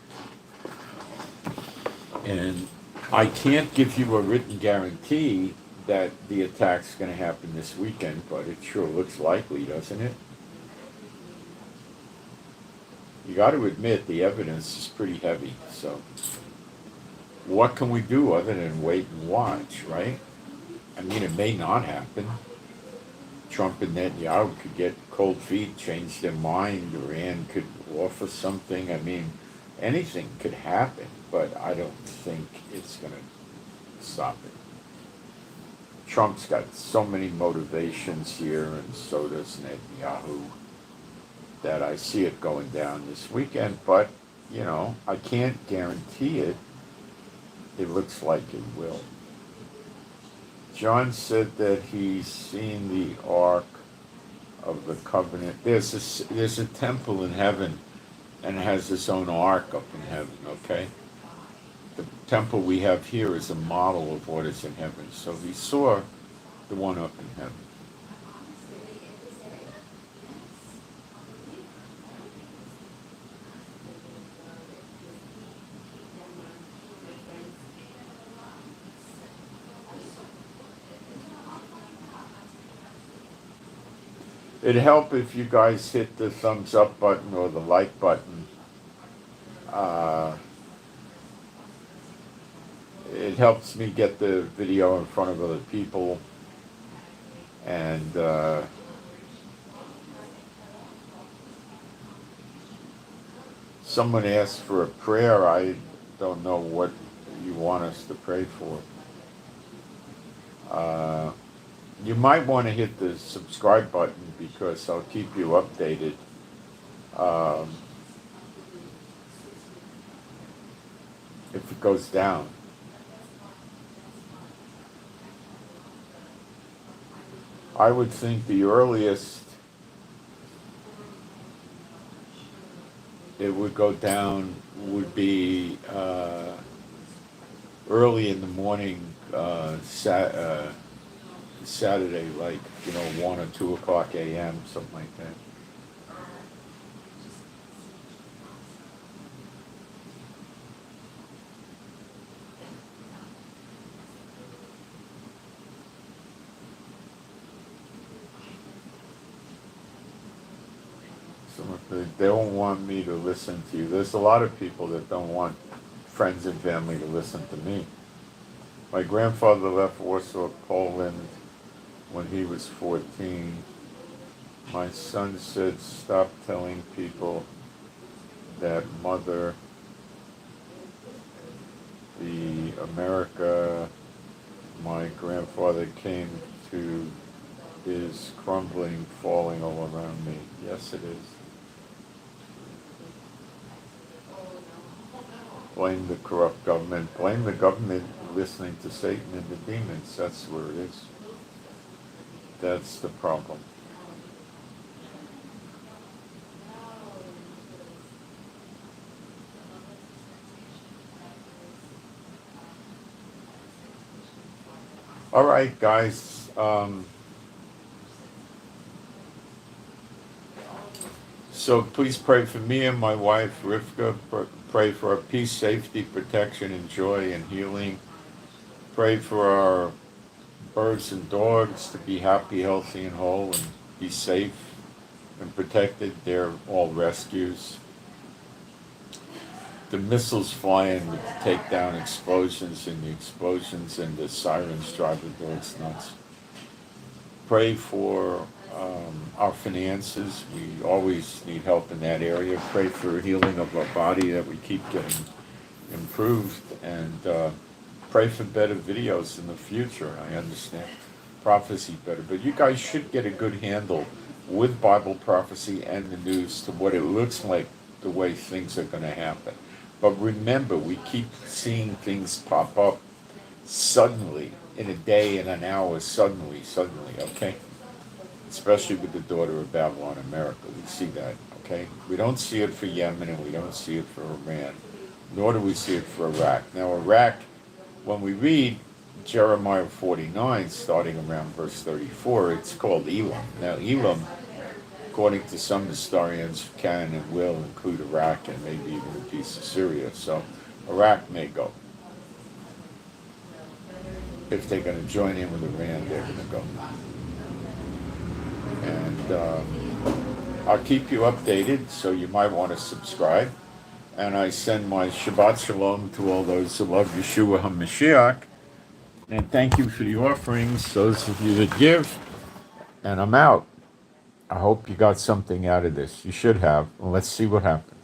And I can't give you a written guarantee that the attack's going to happen this weekend, but it sure looks likely, doesn't it? You got to admit the evidence is pretty heavy. So what can we do other than wait and watch, right? I mean, it may not happen. Trump and Netanyahu could get cold feet, change their mind. Iran could offer something. I mean, anything could happen, but I don't think it's going to stop it. Trump's got so many motivations here, and so does Netanyahu, that I see it going down this weekend, but, you know, I can't guarantee it. It looks like it will. John said that he's seen the Ark of the Covenant. There's a temple in heaven, and it has its own ark up in heaven, okay? The temple we have here is a model of what is in heaven. So he saw the one up in heaven. It'd help if you guys hit the thumbs up button or the like button. It helps me get the video in front of other people. And someone asked for a prayer. I don't know what you want us to pray for. You might want to hit the subscribe button because I'll keep you updated. Um, if it goes down. I would think the earliest it would go down would be early in the morning, Saturday, like 1 or 2 o'clock a.m., something like that. They don't want me to listen to you. There's a lot of people that don't want friends and family to listen to me. My grandfather left Warsaw, Poland when he was 14. My son said, stop telling people that mother, the America my grandfather came to is crumbling, falling all around me. Yes, it is. Blame the corrupt government. Blame the government listening to Satan and the demons. That's where it is. That's the problem. All right, guys. So please pray for me and my wife, Rivka. Pray for our peace, safety, protection, and joy and healing. Pray for our birds and dogs to be happy, healthy, and whole, and be safe and protected. They're all rescues. The missiles flying would take down explosions, and the explosions and the sirens drive the dogs nuts. Pray for our finances. We always need help in that area. Pray for healing of our body, that we keep getting improved, and pray for better videos in the future. I understand prophecy better, but you guys should get a good handle with Bible prophecy and the news to what it looks like, the way things are going to happen. But remember, we keep seeing things pop up suddenly, in a day, in an hour, suddenly, okay? Especially with the daughter of Babylon, America. We see that, okay? We don't see it for Yemen, and we don't see it for Iran, nor do we see it for Iraq. Now, Iraq, when we read Jeremiah 49, starting around verse 34, it's called Elam. Now, Elam, according to some historians, can and will include Iraq and maybe even a piece of Syria. So Iraq may go. If they're going to join in with Iran, they're going to go. And I'll keep you updated, so you might want to subscribe. And I send my Shabbat Shalom to all those who love Yeshua HaMashiach. And thank you for the offerings, those of you that give. And I'm out. I hope you got something out of this. You should have. Well, let's see what happens.